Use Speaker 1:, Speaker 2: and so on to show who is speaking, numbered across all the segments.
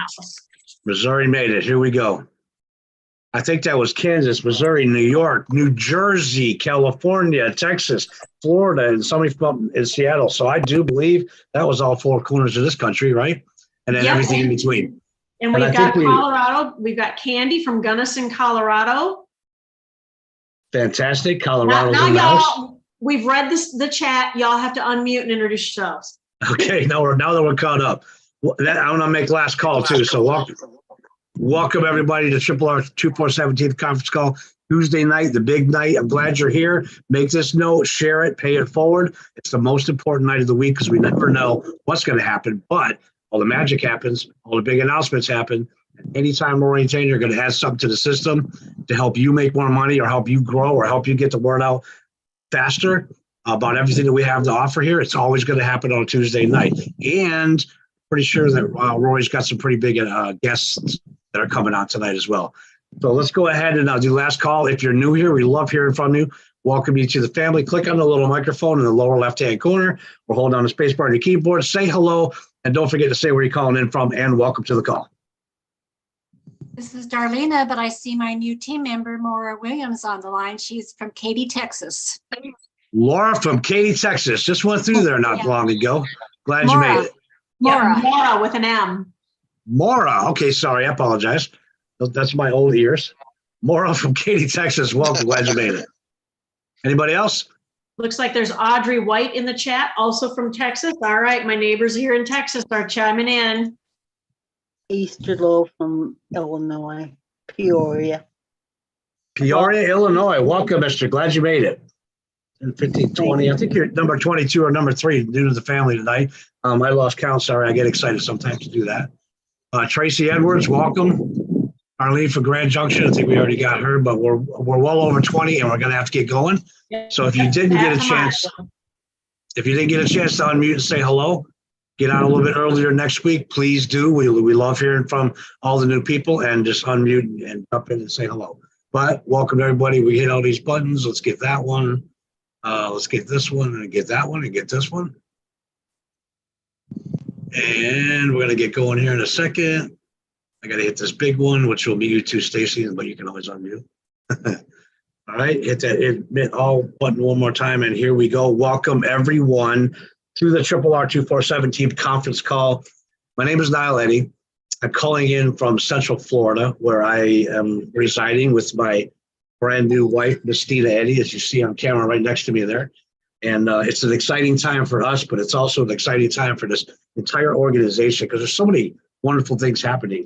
Speaker 1: house.
Speaker 2: Missouri made it. Here we go. I think that was Kansas, Missouri, New York, New Jersey, California, Texas, Florida, and somebody from in Seattle. So I do believe that was all four corners of this country, right? And then everything in between.
Speaker 1: And we've got Colorado. We've got Candy from Gunnison, Colorado.
Speaker 2: Fantastic. Colorado.
Speaker 1: Now y'all, we've read the chat. Y'all have to unmute and introduce yourselves.
Speaker 2: Okay, now that we're caught up. I'm going to make last call too. So welcome everybody to RRR247 conference call Tuesday night, the big night. I'm glad you're here. Make this note, share it, pay it forward. It's the most important night of the week because we never know what's going to happen, but all the magic happens, all the big announcements happen. Anytime we're orienting, you're going to add something to the system to help you make more money or help you grow or help you get the word out faster about everything that we have to offer here. It's always going to happen on Tuesday night. And pretty sure that Rory's got some pretty big guests that are coming on tonight as well. So let's go ahead and do last call. If you're new here, we love hearing from you. Welcome you to the family. Click on the little microphone in the lower left-hand corner or hold down the space bar on your keyboard. Say hello, and don't forget to say where you're calling in from, and welcome to the call.
Speaker 3: This is Darlena, but I see my new team member, Maura Williams, on the line. She's from Katy, Texas.
Speaker 2: Laura from Katy, Texas. Just went through there not long ago. Glad you made it.
Speaker 1: Maura with an M.
Speaker 2: Maura. Okay, sorry. I apologize. That's my old ears. Maura from Katy, Texas. Welcome. Glad you made it. Anybody else?
Speaker 1: Looks like there's Audrey White in the chat, also from Texas. All right, my neighbors here in Texas are chiming in.
Speaker 4: Easter Low from Illinois, Peoria.
Speaker 2: Peoria, Illinois. Welcome, Mr. Glad you made it. 1520. I think you're number 22 or number 3 new to the family tonight. I lost count. Sorry, I get excited sometimes to do that. Tracy Edwards, welcome. Arlene from Grand Junction. I think we already got her, but we're well over 20, and we're going to have to get going. So if you didn't get a chance, to unmute and say hello, get on a little bit earlier next week, please do. We love hearing from all the new people, and just unmute and jump in and say hello. But welcome everybody. We hit all these buttons. Let's get that one. Let's get this one and get that one and get this one. And we're going to get going here in a second. I got to hit this big one, which will be you too, Stacy, but you can always unmute. All right, hit that admit all button one more time, and here we go. Welcome everyone to the RRR247 team conference call. My name is Niall Eddy. I'm calling in from Central Florida, where I am residing with my brand new wife, Miss Tina Eddy, as you see on camera right next to me there. And it's an exciting time for us, but it's also an exciting time for this entire organization because there's so many wonderful things happening.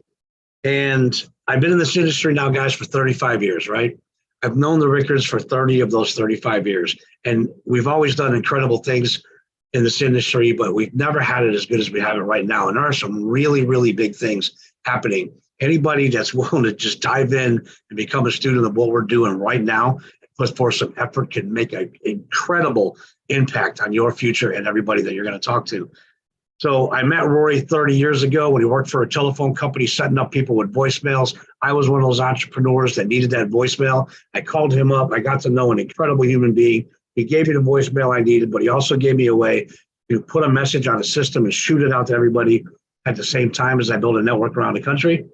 Speaker 2: And I've been in this industry now, guys, for 35 years, right? I've known the Rickards for 30 of those 35 years. And we've always done incredible things in this industry, but we've never had it as good as we have it right now. And there are some really, really big things happening. Anybody that's willing to just dive in and become a student of what we're doing right now, put forth some effort, can make an incredible impact on your future and everybody that you're going to talk to. So I met Rory 30 years ago when he worked for a telephone company setting up people with voicemails. I was one of those entrepreneurs that needed that voicemail. I called him up. I got to know an incredible human being. He gave me the voicemail I needed, but he also gave me a way to put a message on a system and shoot it out to everybody at the same time as I built a network around the country.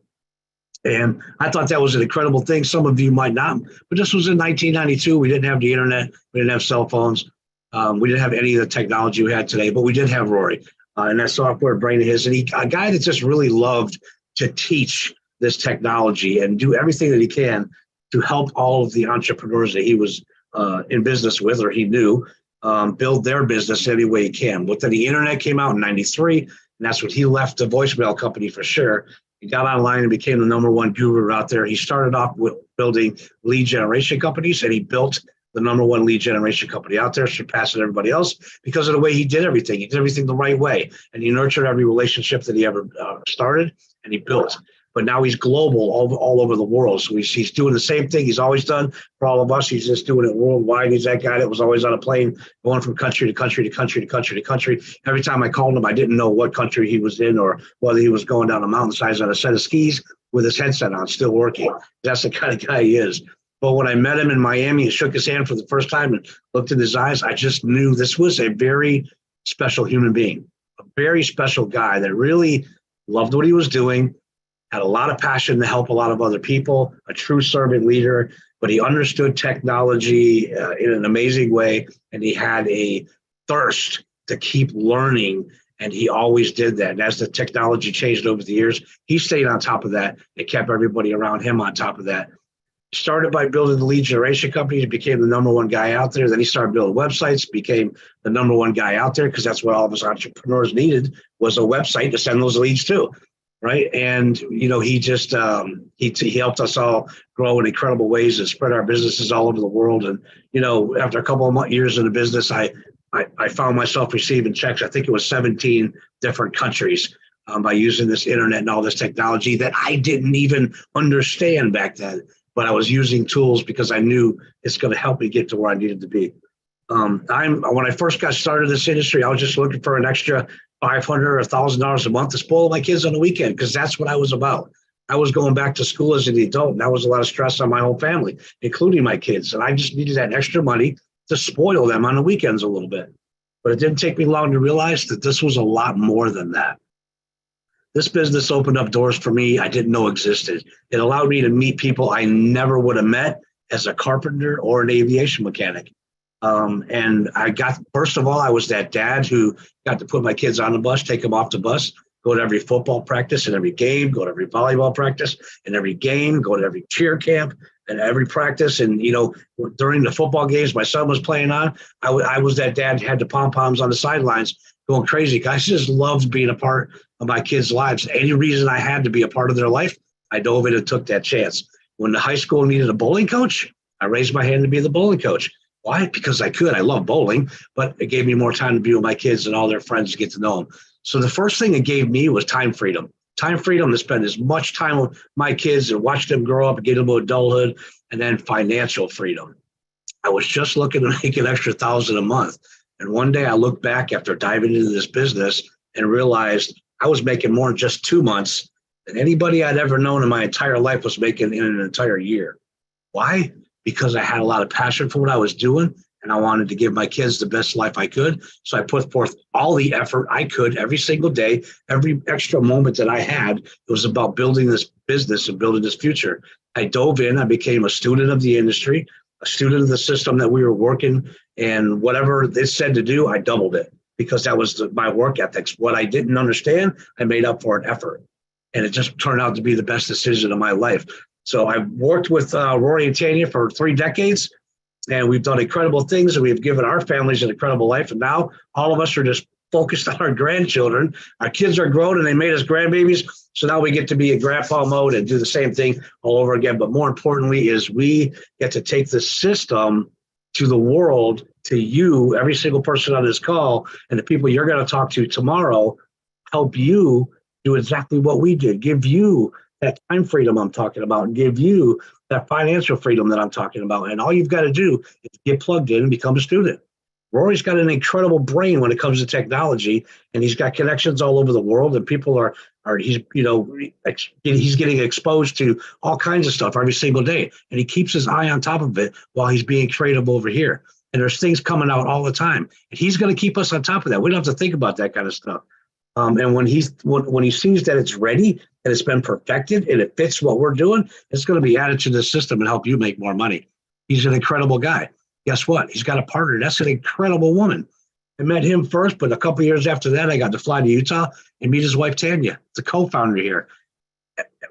Speaker 2: And I thought that was an incredible thing. Some of you might not, but this was in 1992. We didn't have the internet. We didn't have cell phones. We didn't have any of the technology we had today, but we did have Rory. And that software brain of his, and a guy that just really loved to teach this technology and do everything that he can to help all of the entrepreneurs that he was in business with or he knew build their business any way he can. But then the internet came out in 93, and that's when he left the voicemail company for sure. He got online and became the #1 guru out there. He started off with building lead generation companies, and he built the #1 lead generation company out there, surpassing everybody else because of the way he did everything. He did everything the right way, and he nurtured every relationship that he ever started, and he built. But now he's global all over the world. So he's doing the same thing he's always done for all of us. He's just doing it worldwide. He's that guy that was always on a plane going from country to country to country to country to country. Every time I called him, I didn't know what country he was in or whether he was going down a mountainside on a set of skis with his headset on, still working. That's the kind of guy he is. But when I met him in Miami and shook his hand for the first time and looked in his eyes, I just knew this was a very special human being, a very special guy that really loved what he was doing, had a lot of passion to help a lot of other people, a true servant leader, but he understood technology in an amazing way. And he had a thirst to keep learning. And he always did that. And as the technology changed over the years, he stayed on top of that. It kept everybody around him on top of that. Started by building the lead generation company. He became the #1 guy out there. Then he started building websites, became the #1 guy out there, because that's what all of us entrepreneurs needed, was a website to send those leads to, right? And, he just, he helped us all grow in incredible ways and spread our businesses all over the world. And, after a couple of years in the business, I found myself receiving checks. I think it was 17 different countries by using this internet and all this technology that I didn't even understand back then. But I was using tools because I knew it's going to help me get to where I needed to be. When I first got started in this industry, I was just looking for an extra $500 or $1,000 a month to spoil my kids on the weekend, because that's what I was about. I was going back to school as an adult, and that was a lot of stress on my whole family, including my kids. And I just needed that extra money to spoil them on the weekends a little bit. But it didn't take me long to realize that this was a lot more than that. This business opened up doors for me I didn't know existed. It allowed me to meet people I never would have met as a carpenter or an aviation mechanic. And first of all, I was that dad who got to put my kids on the bus, take them off the bus, go to every football practice and every game, go to every volleyball practice and every game, go to every cheer camp and every practice. And, during the football games my son was playing on, I was that dad who had the pom-poms on the sidelines going crazy. I just loved being a part of my kids' lives. Any reason I had to be a part of their life, I dove in and took that chance. When the high school needed a bowling coach, I raised my hand to be the bowling coach. Why? Because I could. I love bowling, but it gave me more time to be with my kids and all their friends to get to know them. So the first thing it gave me was time freedom. Time freedom to spend as much time with my kids and watch them grow up and get into adulthood, and then financial freedom. I was just looking to make an extra $1,000 a month. And one day I looked back after diving into this business and realized I was making more in just 2 months than anybody I'd ever known in my entire life was making in an entire year. Why? Because I had a lot of passion for what I was doing, and I wanted to give my kids the best life I could. So I put forth all the effort I could every single day, every extra moment that I had. It was about building this business and building this future. I dove in. I became a student of the industry, a student of the system that we were working, and whatever it said to do, I doubled it, because that was my work ethics. What I didn't understand, I made up for in effort. And it just turned out to be the best decision of my life. So I've worked with Rory and Tanya for 3 decades, and we've done incredible things, and we've given our families an incredible life. And now all of us are just focused on our grandchildren. Our kids are grown and they made us grandbabies. So now we get to be in grandpa mode and do the same thing all over again. But more importantly is we get to take the system to the world, to you, every single person on this call, and the people you're going to talk to tomorrow, help you do exactly what we did, give you that time freedom I'm talking about, and give you that financial freedom that I'm talking about. And all you've got to do is get plugged in and become a student. Rory's got an incredible brain when it comes to technology, and he's got connections all over the world, and people he's getting exposed to all kinds of stuff every single day, and he keeps his eye on top of it while he's being creative over here. And there's things coming out all the time, and he's going to keep us on top of that. We don't have to think about that kind of stuff. And when he sees that it's ready and it's been perfected and it fits what we're doing, it's going to be added to the system and help you make more money. He's an incredible guy. Guess what? He's got a partner. That's an incredible woman. I met him first, but a couple of years after that, I got to fly to Utah and meet his wife, Tanya, the co-founder here.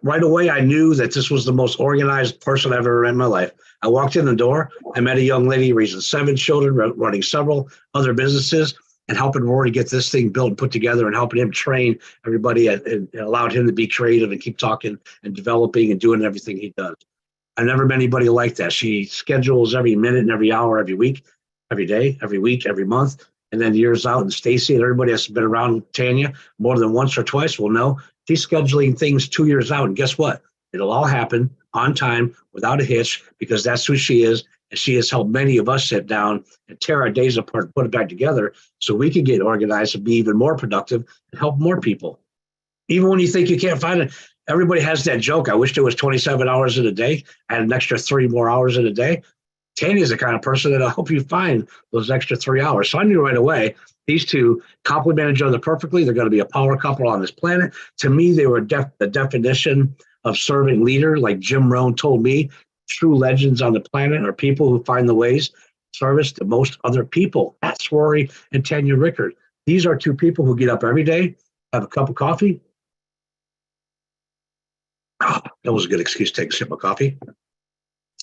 Speaker 2: Right away, I knew that this was the most organized person I've ever met in my life. I walked in the door. I met a young lady raising 7 children, running several other businesses, and helping Rory get this thing built and put together, and helping him train everybody, and allowed him to be creative and keep talking and developing and doing everything he does. I never met anybody like that. She schedules every minute and every hour, every week, every day, every week, every month. And then years out, and Stacy and everybody that's been around Tanya more than once or twice will know she's scheduling things 2 years out. And guess what? It'll all happen on time without a hitch, because that's who she is. And she has helped many of us sit down and tear our days apart and put it back together so we can get organized and be even more productive and help more people. Even when you think you can't find it, everybody has that joke. I wish there was 27 hours in a day. I had an extra 3 more hours in a day. Tanya's the kind of person that'll help you find those extra 3 hours. So I knew right away these two complement each other perfectly. They're going to be a power couple on this planet. To me, they were the definition of servant leader. Like Jim Rohn told me, true legends on the planet are people who find the ways to service to most other people. That's Rory and Tanya Rickard. These are two people who get up every day, have a cup of coffee. Oh, that was a good excuse to take a sip of coffee.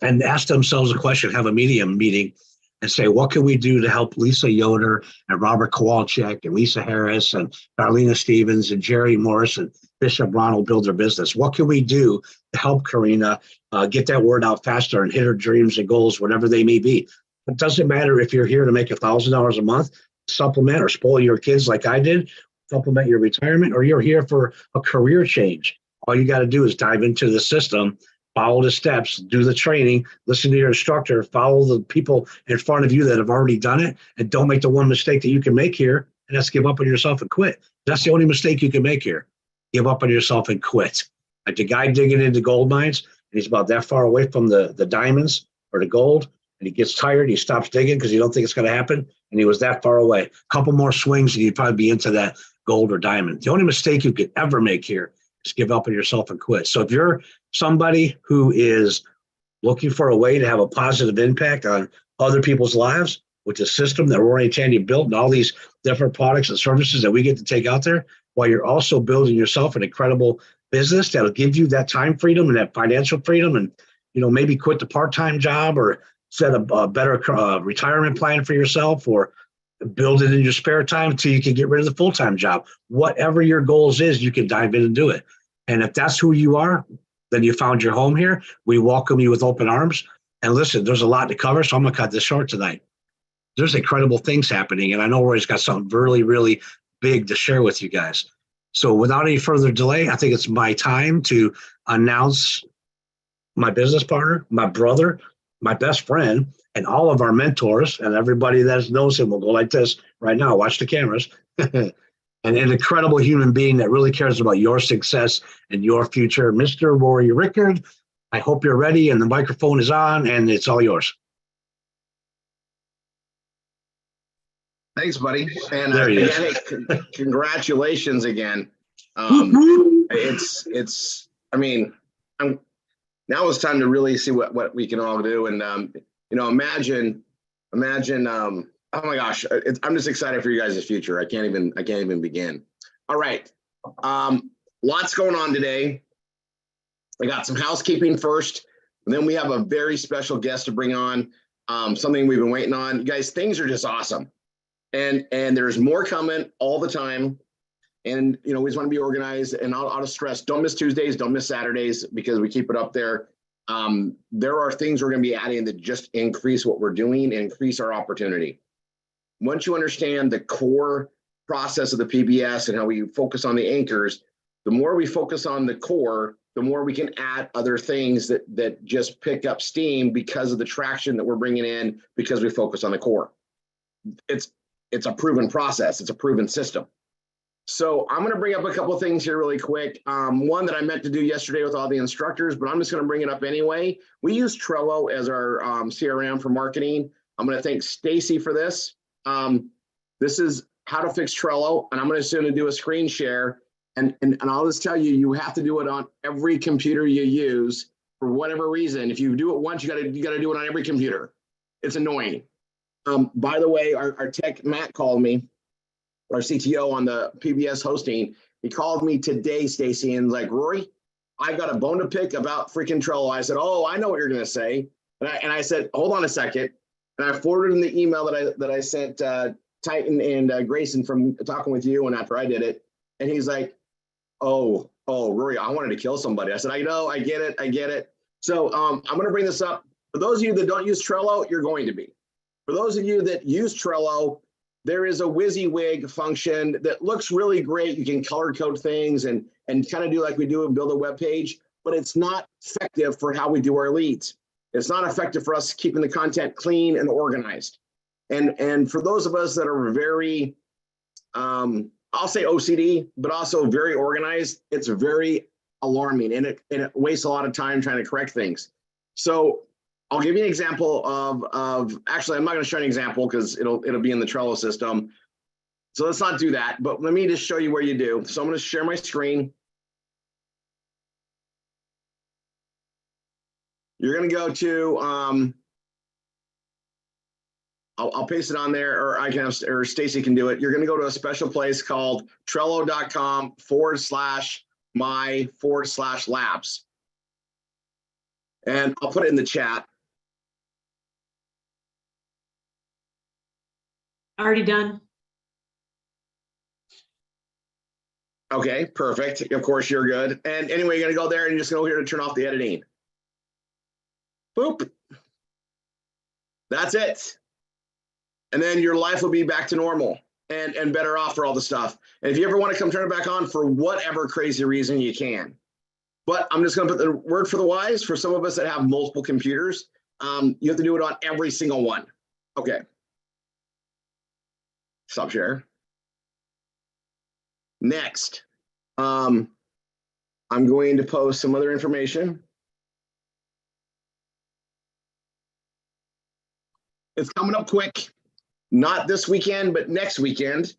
Speaker 2: And ask themselves a question, have a meeting and say, what can we do to help Lisa Yoder and Robert Kowalczyk and Lisa Harris and Darlena Stevens and Jerry Morris and Bishop Ronald build their business? What can we do to help Karina get that word out faster and hit her dreams and goals, whatever they may be? It doesn't matter if you're here to make $1,000 a month, supplement or spoil your kids like I did, supplement your retirement, or you're here for a career change. All you got to do is dive into the system, follow the steps, do the training, listen to your instructor, follow the people in front of you that have already done it, and don't make the one mistake that you can make here, and that's give up on yourself and quit. That's the only mistake you can make here. Give up on yourself and quit. Like the guy digging into gold mines, and he's about that far away from the diamonds or the gold, and he gets tired, he stops digging because he don't think it's going to happen, and he was that far away. A couple more swings, and you'd probably be into that gold or diamond. The only mistake you could ever make here is give up on yourself and quit. So if you're somebody who is looking for a way to have a positive impact on other people's lives with the system that Rory and Tanya built and all these different products and services that we get to take out there, while you're also building yourself an incredible business that'll give you that time freedom and that financial freedom, and maybe quit the part-time job or set a better retirement plan for yourself, or build it in your spare time until you can get rid of the full-time job. Whatever your goals is, you can dive in and do it. And if that's who you are, then you found your home here. We welcome you with open arms. And listen, there's a lot to cover, so I'm going to cut this short tonight. There's incredible things happening, and I know Roy's got something really, really big to share with you guys. So without any further delay, I think it's my time to announce my business partner, my brother, my best friend, and all of our mentors, and everybody that knows him will go like this right now. Watch the cameras. And an incredible human being that really cares about your success and your future, Mr. Rory Rickard. I hope you're ready, and the microphone is on, and it's all yours.
Speaker 5: Thanks, buddy. And
Speaker 2: There he is.
Speaker 5: again, hey, congratulations again. Now it's time to really see what we can all do. And, imagine, oh my gosh, I'm just excited for you guys' future. I can't even begin. All right. Lots going on today. I got some housekeeping first, and then we have a very special guest to bring on, something we've been waiting on. You guys, things are just awesome. And there's more coming all the time. And, we just want to be organized, and I'll just stress, don't miss Tuesdays, don't miss Saturdays, because we keep it up there. There are things we're going to be adding that just increase what we're doing and increase our opportunity. Once you understand the core process of the PBS and how we focus on the anchors, the more we focus on the core, the more we can add other things that just pick up steam because of the traction that we're bringing in, because we focus on the core. It's a proven process. It's a proven system. So I'm going to bring up a couple of things here really quick. One that I meant to do yesterday with all the instructors, but I'm just going to bring it up anyway. We use Trello as our CRM for marketing. I'm going to thank Stacy for this. This is how to fix Trello, and I'm going to soon do a screen share. And I'll just tell you, you have to do it on every computer you use for whatever reason. If you do it once, you got to do it on every computer. It's annoying. By the way, our tech Matt called me, our CTO on the PBS hosting. He called me today, Stacy, and like, Rory, I got a bone to pick about freaking Trello. I said, oh, I know what you're going to say. And I said, hold on a second. And I forwarded him the email that I sent Titan and Grayson from talking with you, and after I did it. And he's like, oh, Rory, I wanted to kill somebody. I said, I know, I get it. So I'm going to bring this up. For those of you that don't use Trello, you're going to be. For those of you that use Trello, there is a WYSIWYG function that looks really great. You can color code things and kind of do like we do and build a web page, but it's not effective for how we do our leads. It's not effective for us keeping the content clean and organized. And for those of us that are very, I'll say OCD, but also very organized, it's very alarming, and it wastes a lot of time trying to correct things. So I'll give you an example of actually, I'm not going to show you an example because it'll be in the Trello system. So let's not do that, but let me just show you where you do. So I'm going to share my screen. You're going to go to, I'll paste it on there, or I can have, or Stacy can do it. You're going to go to a special place called Trello.com/my/labs. And I'll put it in the chat.
Speaker 1: Already done.
Speaker 5: Okay, perfect. Of course, you're good. And anyway, you're going to go there and you're just going to go here to turn off the editing. Boop. That's it. And then your life will be back to normal and better off for all the stuff. And if you ever want to come turn it back on for whatever crazy reason, you can. But I'm just going to put the word for the wise for some of us that have multiple computers. You have to do it on every single one. Okay. Stop share. Next, I'm going to post some other information. It's coming up quick. Not this weekend, but next weekend.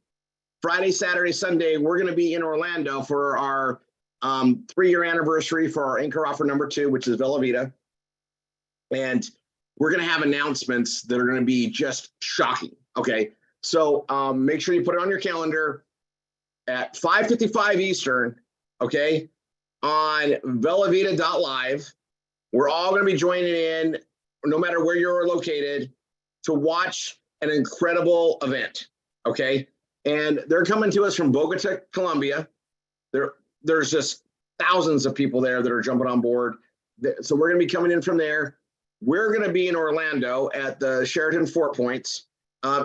Speaker 5: Friday, Saturday, Sunday, we're going to be in Orlando for our 3-year anniversary for our anchor offer number 2, which is Bella Vita. And we're going to have announcements that are going to be just shocking. Okay. So make sure you put it on your calendar at 5:55 Eastern. Okay. On bellavita.live. We're all going to be joining in, no matter where you're located, to watch an incredible event, okay? And they're coming to us from Bogota, Colombia. There's just thousands of people there that are jumping on board. So we're gonna be coming in from there. We're gonna be in Orlando at the Sheraton 4 Points,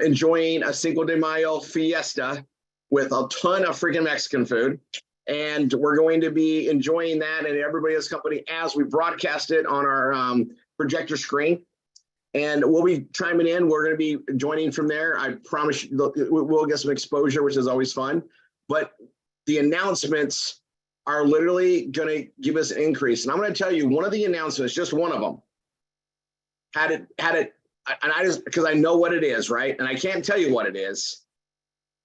Speaker 5: enjoying a Cinco de Mayo fiesta with a ton of freaking Mexican food. And we're going to be enjoying that and everybody's company as we broadcast it on our projector screen. And we'll be chiming in. We're going to be joining from there. I promise you, we'll get some exposure, which is always fun. But the announcements are literally going to give us an increase. And I'm going to tell you, one of the announcements, just one of them, had it, and I just, because I know what it is, right? And I can't tell you what it is.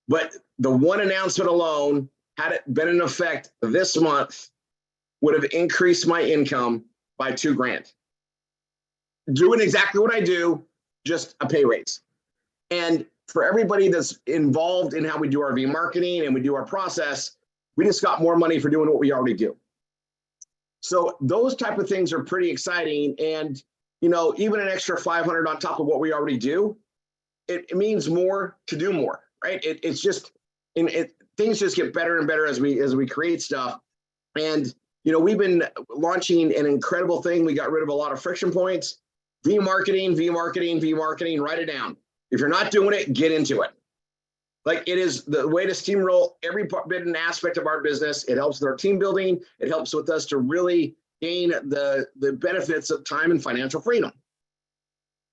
Speaker 5: But the one announcement alone, had it been in effect this month, would have increased my income by $2,000. Doing exactly what I do, just a pay raise. And for everybody that's involved in how we do our V marketing and we do our process, we just got more money for doing what we already do. So those type of things are pretty exciting. And, you know, even an extra 500 on top of what we already do, it means more to do more, right? It's just, things just get better and better as we create stuff. And, you know, we've been launching an incredible thing. We got rid of a lot of friction points. V marketing, write it down. If you're not doing it, get into it. Like, it is the way to steamroll every bit and aspect of our business. It helps with our team building. It helps with us to really gain the benefits of time and financial freedom.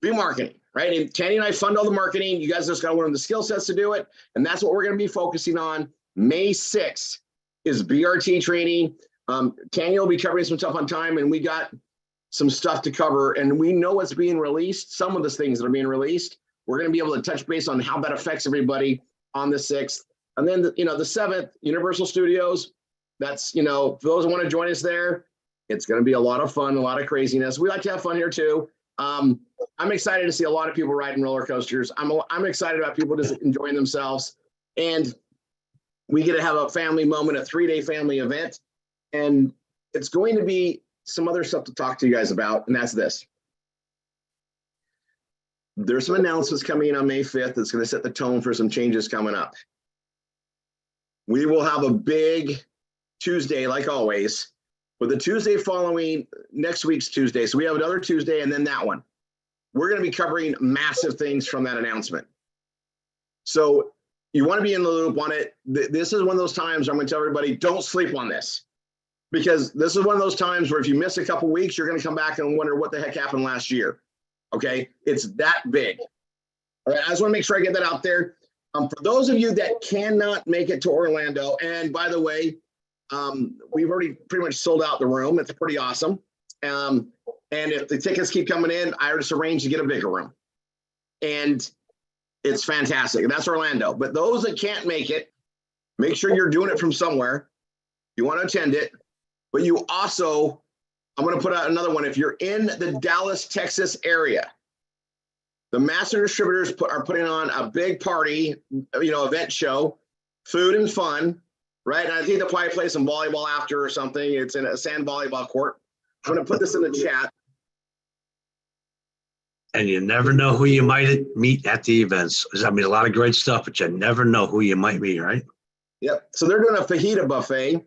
Speaker 5: V marketing, right? And Tanny and I fund all the marketing. You guys just got to learn the skill sets to do it. And that's what we're going to be focusing on. May 6th is BRT training. Tanny will be covering some stuff on time, and we got some stuff to cover, and we know what's being released. Some of the things that are being released, we're going to be able to touch base on how that affects everybody on the 6th. And then, the 7th, Universal Studios. That's, for those who want to join us there, it's going to be a lot of fun, a lot of craziness. We like to have fun here too. I'm excited to see a lot of people riding roller coasters. I'm excited about people just enjoying themselves, and we get to have a family moment, a 3-day family event, and it's going to be some other stuff to talk to you guys about, and that's this. There's some announcements coming in on May 5th that's going to set the tone for some changes coming up. We will have a big Tuesday, like always, but the Tuesday following next week's Tuesday. So we have another Tuesday and then that one. We're going to be covering massive things from that announcement. So you want to be in the loop on it. This is one of those times I'm going to tell everybody, don't sleep on this. Because this is one of those times where if you miss a couple weeks, you're going to come back and wonder what the heck happened last year. Okay, it's that big. All right, I just want to make sure I get that out there. For those of you that cannot make it to Orlando, and by the way, we've already pretty much sold out the room. It's pretty awesome. And if the tickets keep coming in, I just arrange to get a bigger room. And it's fantastic. And that's Orlando. But those that can't make it, make sure you're doing it from somewhere. You want to attend it. But you also, I'm going to put out another one. If you're in the Dallas, Texas area, the master distributors are putting on a big party, event show, food and fun, right? And I think they'll probably play some volleyball after or something. It's in a sand volleyball court. I'm going to put this in the chat.
Speaker 2: And you never know who you might meet at the events. I mean, a lot of great stuff, but you never know who you might meet, right?
Speaker 5: Yep. So they're doing a fajita buffet.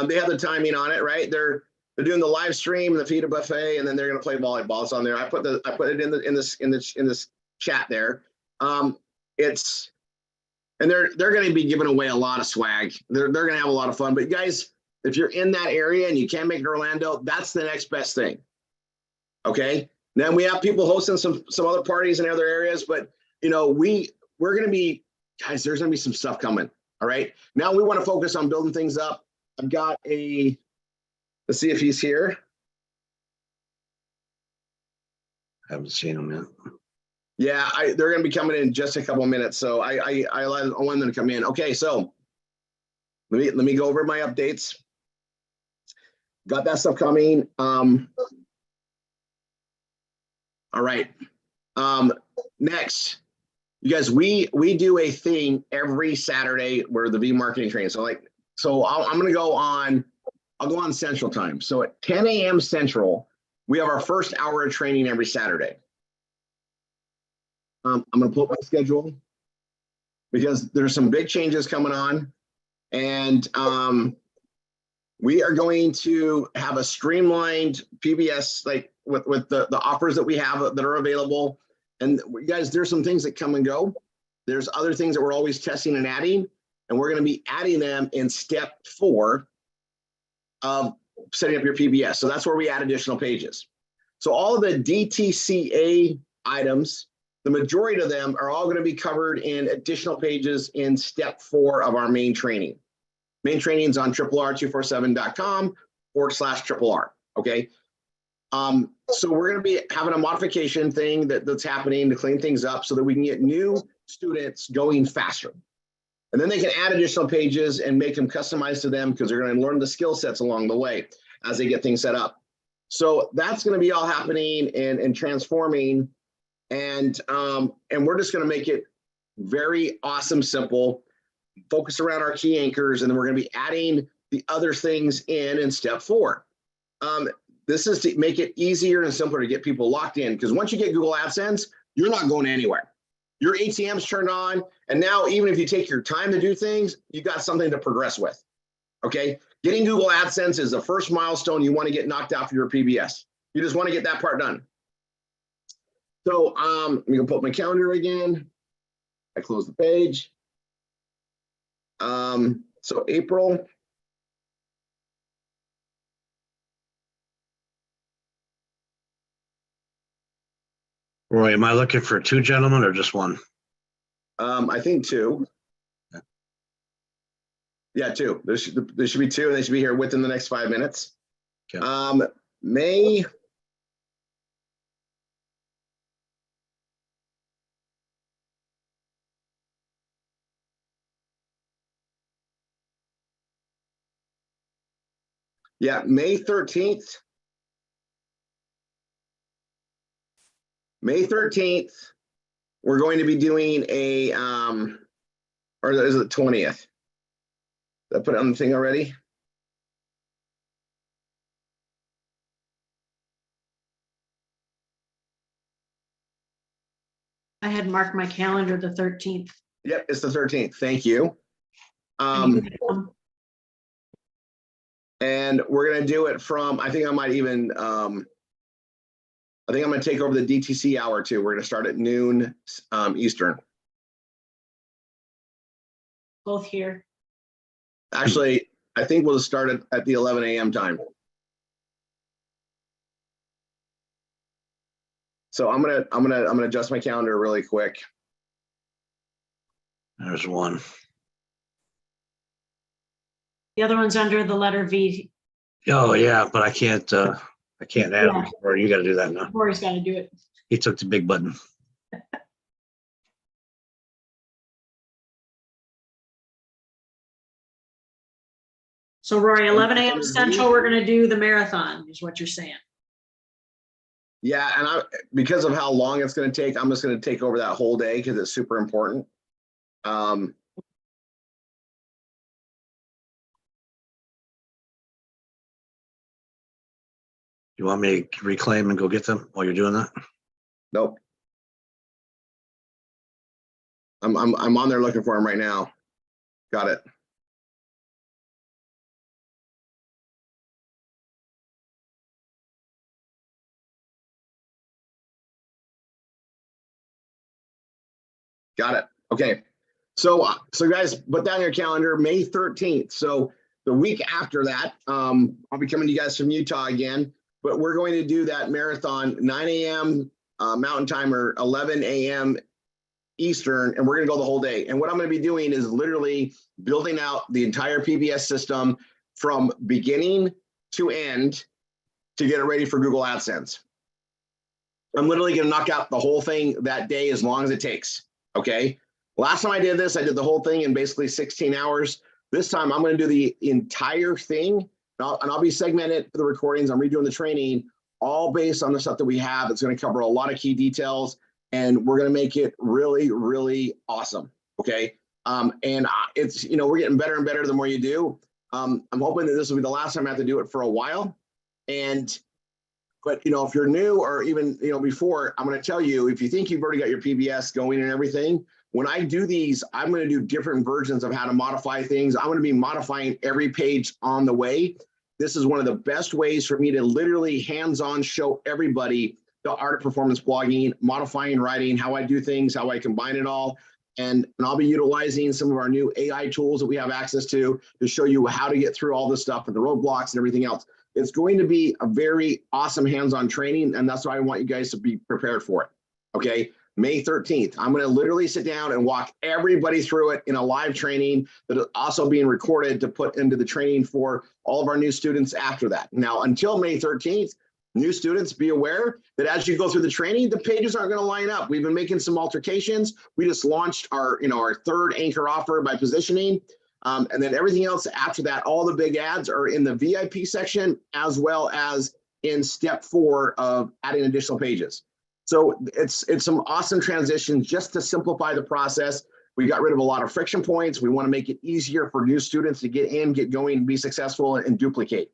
Speaker 5: They have the timing on it, right? They're doing the live stream and the fajita buffet, and then they're going to play volleyball. It's on there. I put it in this chat there. And they're going to be giving away a lot of swag. They're going to have a lot of fun. But guys, if you're in that area and you can't make it to Orlando, that's the next best thing. Okay. Then we have people hosting some other parties in other areas, but we're going to be, guys, there's going to be some stuff coming. All right. Now we want to focus on building things up. I've got let's see if he's here.
Speaker 2: Haven't seen him yet.
Speaker 5: Yeah, they're going to be coming in just a couple of minutes. So I want them to come in. Okay. So let me go over my updates. Got that stuff coming. All right. Next, you guys, we do a thing every Saturday where the V marketing training. So I'm going to go on, I'll go on Central Time. So at 10 a.m. Central, we have our first hour of training every Saturday. I'm going to pull up my schedule because there's some big changes coming on, and we are going to have a streamlined PBS, like with the offers that we have that are available. And guys, there's some things that come and go. There's other things that we're always testing and adding, and we're going to be adding them in step 4 of setting up your PBS. So that's where we add additional pages. So all of the DTCA items, the majority of them are all going to be covered in additional pages in step 4 of our main training. Main training is on RRR247.com/RR. Okay. So we're going to be having a modification thing that's happening to clean things up so that we can get new students going faster. And then they can add additional pages and make them customized to them because they're going to learn the skill sets along the way as they get things set up. So that's going to be all happening and transforming. And we're just going to make it very awesome, simple, focus around our key anchors, and then we're going to be adding the other things in step 4. This is to make it easier and simpler to get people locked in, because once you get Google AdSense, you're not going anywhere. Your ATM's turned on, and now even if you take your time to do things, you got something to progress with. Okay, getting Google AdSense is the first milestone you want to get knocked out for your PBS. You just want to get that part done. So let me go put my calendar again. I close the page. So April.
Speaker 2: Roy, am I looking for 2 gentlemen or just 1?
Speaker 5: I think 2. Yeah, 2. There should be 2, and they should be here within the next 5 minutes. Okay. May. Yeah, May 13th. May 13th, we're going to be doing a, or is it 20th? Did I put it on the thing already?
Speaker 1: I had marked my calendar the 13th.
Speaker 5: Yep, it's the 13th. Thank you. And we're going to do it from, I think I might even, I think I'm going to take over the DTC hour too. We're going to start at noon Eastern.
Speaker 1: Both here.
Speaker 5: Actually, I think we'll start at the 11 a.m. time. So I'm gonna adjust my calendar really quick.
Speaker 2: There's 1.
Speaker 1: The other one's under the letter V.
Speaker 2: Oh yeah, but I can't I can't add them, or you got to do that now.
Speaker 1: Rory's got to do it.
Speaker 2: He took the big button.
Speaker 1: So Rory, 11 a.m. Central, we're going to do the marathon, is what you're saying.
Speaker 5: Yeah, and because of how long it's going to take, I'm just going to take over that whole day because it's super important.
Speaker 2: You want me to reclaim and go get them while you're doing that?
Speaker 5: Nope. I'm on there looking for them right now. Got it. Got it. Okay. So guys, put down your calendar, May 13th. So the week after that, I'll be coming to you guys from Utah again, but we're going to do that marathon 9 a.m. Mountain Time or 11 a.m. Eastern, and we're going to go the whole day. And what I'm going to be doing is literally building out the entire PBS system from beginning to end to get it ready for Google AdSense. I'm literally going to knock out the whole thing that day as long as it takes. Okay. Last time I did this, I did the whole thing in basically 16 hours. This time I'm going to do the entire thing, and I'll be segmented for the recordings. I'm redoing the training, all based on the stuff that we have. It's going to cover a lot of key details, and we're going to make it really, really awesome. Okay. And it's, we're getting better and better the more you do. I'm hoping that this will be the last time I have to do it for a while. But if you're new or even, before, I'm going to tell you, if you think you've already got your PBS going and everything, when I do these, I'm going to do different versions of how to modify things. I'm going to be modifying every page on the way. This is one of the best ways for me to literally hands-on show everybody the art of performance blogging, modifying writing, how I do things, how I combine it all. And I'll be utilizing some of our new AI tools that we have access to show you how to get through all this stuff and the roadblocks and everything else. It's going to be a very awesome hands-on training, and that's why I want you guys to be prepared for it. Okay, May 13th, I'm going to literally sit down and walk everybody through it in a live training that is also being recorded to put into the training for all of our new students after that. Now, until May 13th, new students, be aware that as you go through the training, the pages aren't going to line up. We've been making some altercations. We just launched our third anchor offer by positioning. And then everything else after that, all the big ads are in the VIP section, as well as in step 4 of adding additional pages. So it's some awesome transitions just to simplify the process. We got rid of a lot of friction points. We want to make it easier for new students to get in, get going, be successful, and duplicate.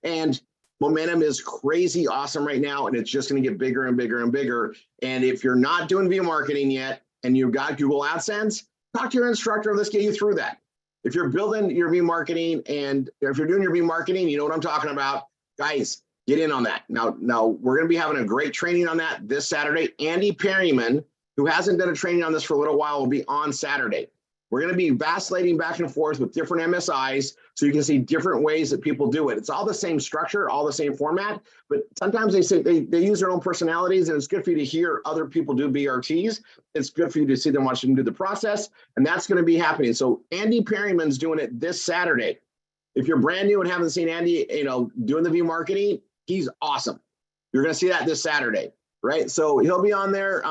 Speaker 5: And momentum is crazy awesome right now, and it's just going to get bigger and bigger and bigger. And if you're not doing video marketing yet and you've got Google AdSense, talk to your instructor. Let's get you through that. If you're building your V marketing and if you're doing your V marketing, you know what I'm talking about, guys, get in on that. Now we're going to be having a great training on that this Saturday. Andy Perryman, who hasn't done a training on this for a little while, will be on Saturday. We're going to be vacillating back and forth with different MSIs so you can see different ways that people do it. It's all the same structure, all the same format, but sometimes they use their own personalities, and it's good for you to hear other people do BRTs. It's good for you to see them, watch them do the process, and that's going to be happening. So Andy Perryman's doing it this Saturday. If you're brand new and haven't seen Andy, doing the V marketing, he's awesome. You're going to see that this Saturday, right? So he'll be on there.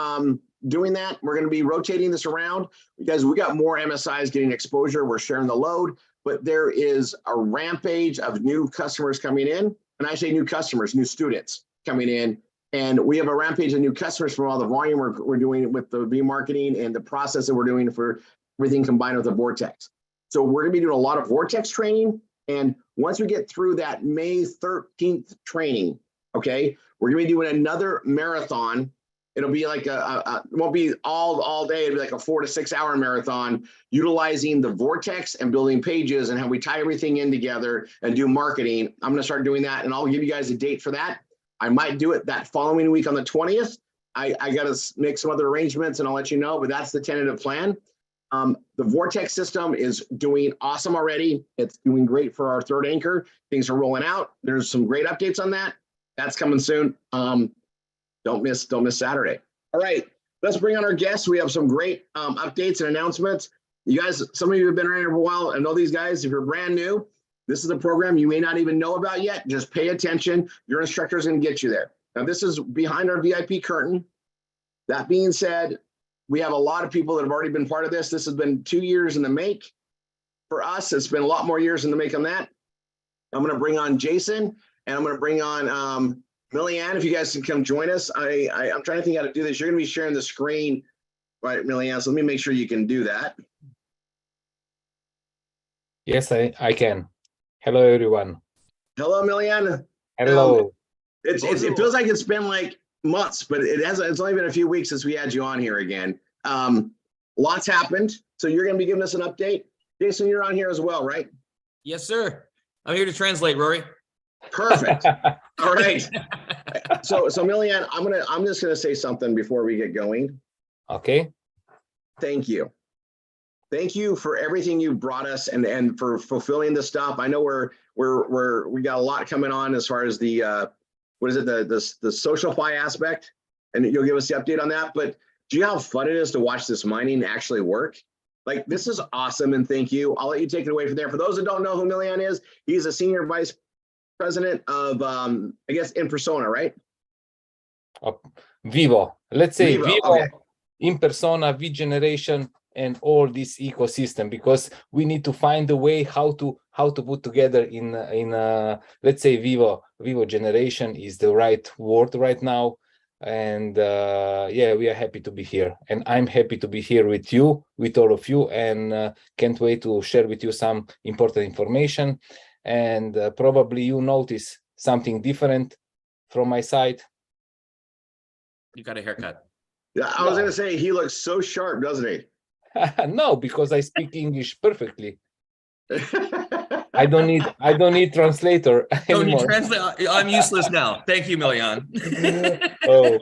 Speaker 5: Doing that. We're going to be rotating this around because we got more MSIs getting exposure. We're sharing the load, but there is a rampage of new customers coming in. And I say new customers, new students coming in. And we have a rampage of new customers from all the volume we're doing with the V marketing and the process that we're doing for everything combined with the Vortex. So we're going to be doing a lot of Vortex training. And once we get through that May 13th training, okay, we're going to be doing another marathon. It'll be like it won't be all day. It'll be like a 4 to 6 hour marathon utilizing the Vortex and building pages and how we tie everything in together and do marketing. I'm going to start doing that, and I'll give you guys a date for that. I might do it that following week on the 20th. I got to make some other arrangements, and I'll let you know, but that's the tentative plan. The Vortex system is doing awesome already. It's doing great for our third anchor. Things are rolling out. There's some great updates on that. That's coming soon. Don't miss Saturday. All right, let's bring on our guests. We have some great updates and announcements. You guys, some of you have been around here for a while. I know these guys. If you're brand new, This is a program you may not even know about yet. Just pay attention. Your instructor is going to get you there. Now, this is behind our VIP curtain. That being said, we have a lot of people that have already been part of this. This has been 2 years in the make. For us, it's been a lot more years in the make on that. I'm going to bring on Jason, and I'm going to bring on Millyanne, if you guys can come join us. I'm trying to think how to do this. You're going to be sharing the screen, right, Millyanne? So let me make sure you can do that.
Speaker 6: Yes, I can. Hello, everyone.
Speaker 5: Hello, Millyanne.
Speaker 6: Hello.
Speaker 5: It feels like it's been like months, but it's only been a few weeks since we had you on here again. Lots happened. So you're going to be giving us an update. Jason, you're on here as well, right?
Speaker 7: Yes, sir. I'm here to translate, Rory.
Speaker 5: Perfect. All right. So Millyanne, I'm just gonna say something before we get going.
Speaker 6: Okay.
Speaker 5: Thank you. Thank you for everything you brought us and for fulfilling the stuff. I know we got a lot coming on as far as the what is it, the SocialFi aspect, and you'll give us the update on that. But do you know how fun it is to watch this mining actually work? Like, this is awesome, and thank you. I'll let you take it away from there. For those that don't know who Millyanne is, he's a senior vice president of, I guess, in persona, right?
Speaker 6: Vivo. Let's say Vivo,
Speaker 5: okay.
Speaker 6: in persona, V generation, and all this ecosystem, because we need to find a way how to put together in let's say Vivo generation is the right word right now. And yeah, we are happy to be here, and I'm happy to be here with you, with all of you, and can't wait to share with you some important information. And probably you notice something different from my side.
Speaker 7: You got a haircut.
Speaker 5: Yeah, I was gonna say, he looks so sharp, doesn't he?
Speaker 6: No, because I speak English perfectly. I don't need translator
Speaker 7: Don't
Speaker 6: anymore.
Speaker 7: you translate? I'm useless now. Thank you, Millyanne.
Speaker 6: Oh,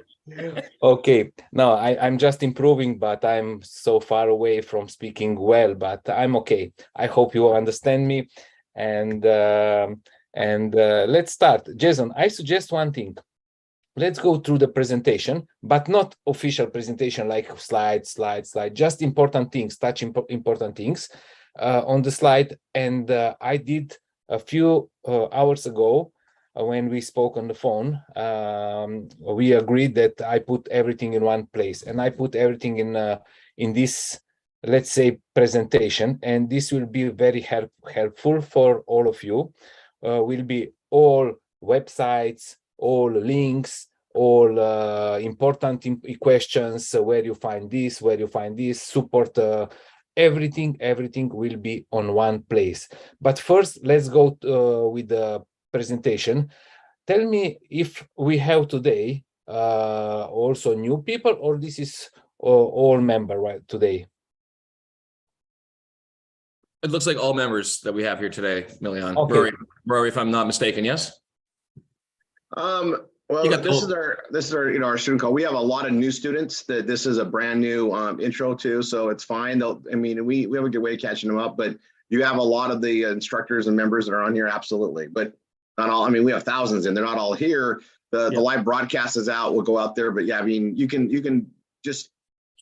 Speaker 6: okay. No, I'm just improving, but I'm so far away from speaking well, but I'm okay. I hope you understand me. And let's start. Jason, I suggest one thing. Let's go through the presentation, but not official presentation like slide, just important things, touch important things on the slide. And I did a few hours ago when we spoke on the phone, we agreed that I put everything in one place, and I put everything in this, let's say, presentation, and this will be very helpful for all of you. Will be all websites, all links, all important questions, where you find this, support, everything will be on one place. But first, let's go with the presentation. Tell me if we have today also new people, or this is all member right today.
Speaker 7: It looks like all members that we have here today, Millyanne.
Speaker 6: Okay.
Speaker 7: Rory, if I'm not mistaken, yes?
Speaker 5: Well, this is our our student call. We have a lot of new students that this is a brand new intro to, so it's fine. I mean, we have a good way of catching them up, but you have a lot of the instructors and members that are on here, absolutely. But not all. I mean, we have thousands, and they're not all here. The live broadcast is out. We'll go out there, but yeah, I mean, you can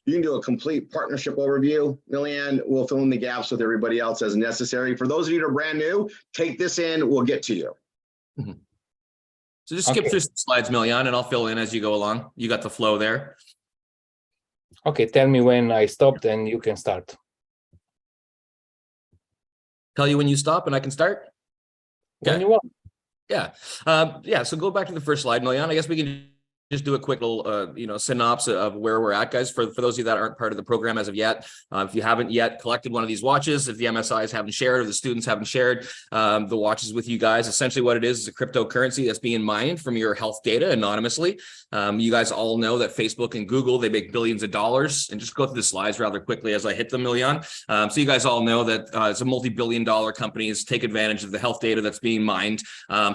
Speaker 5: do a complete partnership overview. Millyanne will fill in the gaps with everybody else as necessary. For those of you that are brand new, take this in. We'll get to you.
Speaker 7: Mm-hmm. So just skip through some slides, Millyanne, and I'll fill in as you go along. You got the flow there.
Speaker 6: Okay, tell me when I stopped and you can start.
Speaker 7: Tell you when you stop and I can start?
Speaker 6: Okay. When you want.
Speaker 7: Yeah. So go back to the first slide, Millyanne. I guess we can just do a quick little, synopsis of where we're at, guys, for those of you that aren't part of the program as of yet. If you haven't yet collected one of these watches, if the MSIs haven't shared or the students haven't shared the watches with you guys, essentially what it is a cryptocurrency that's being mined from your health data anonymously. You guys all know that Facebook and Google, they make billions of dollars. And just go through the slides rather quickly as I hit them, Millyanne. So you guys all know that it's a multi-billion-dollar companies take advantage of the health data that's being mined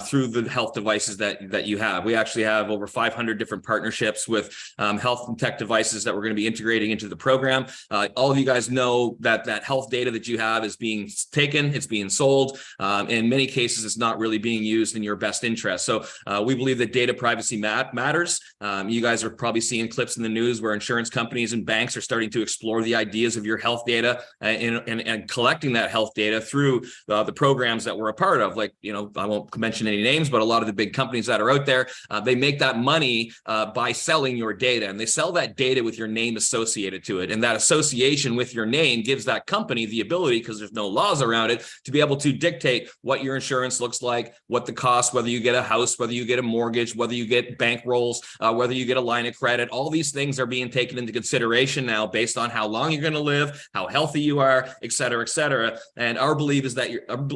Speaker 7: through the health devices that you have. We actually have over 500 different different partnerships with health and tech devices that we're going to be integrating into the program. All of you guys know that health data that you have is being taken, it's being sold. In many cases, it's not really being used in your best interest. So we believe that data privacy matters. You guys are probably seeing clips in the news where insurance companies and banks are starting to explore the ideas of your health data and collecting that health data through the programs that we're a part of. Like, I won't mention any names, but a lot of the big companies that are out there, they make that money by selling your data, and they sell that data with your name associated to it. And that association with your name gives that company the ability, because there's no laws around it, to be able to dictate what your insurance looks like, what the cost, whether you get a house, whether you get a mortgage, whether you get bank rolls, whether you get a line of credit. All these things are being taken into consideration now based on how long you're going to live, how healthy you are, et cetera, et cetera. And our belief is that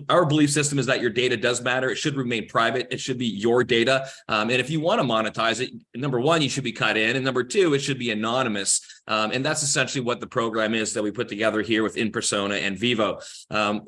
Speaker 7: our belief system is that your data does matter. It should remain private. It should be your data. And if you want to monetize it, number one, you should be cut in. And number two, it should be anonymous. And that's essentially what the program is that we put together here with InPersona and Vivo.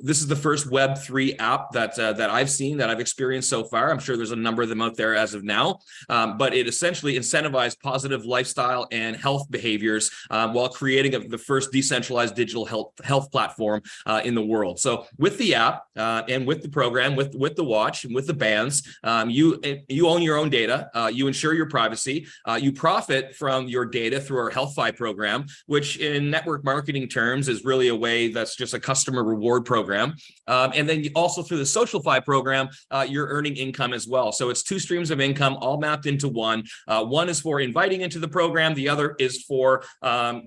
Speaker 7: This is the first Web3 app that I've seen, that I've experienced so far. I'm sure there's a number of them out there as of now, but it essentially incentivizes positive lifestyle and health behaviors while creating the first decentralized digital health platform in the world. So with the app and with the program, with the watch and with the bands, you own your own data. You ensure your privacy. You profit from your data through our HealthFi program, which in network marketing terms is really a way that's just a customer reward program. And then also through the SocialFi program, you're earning income as well. So it's two streams of income all mapped into one. One is for inviting into the program. The other is for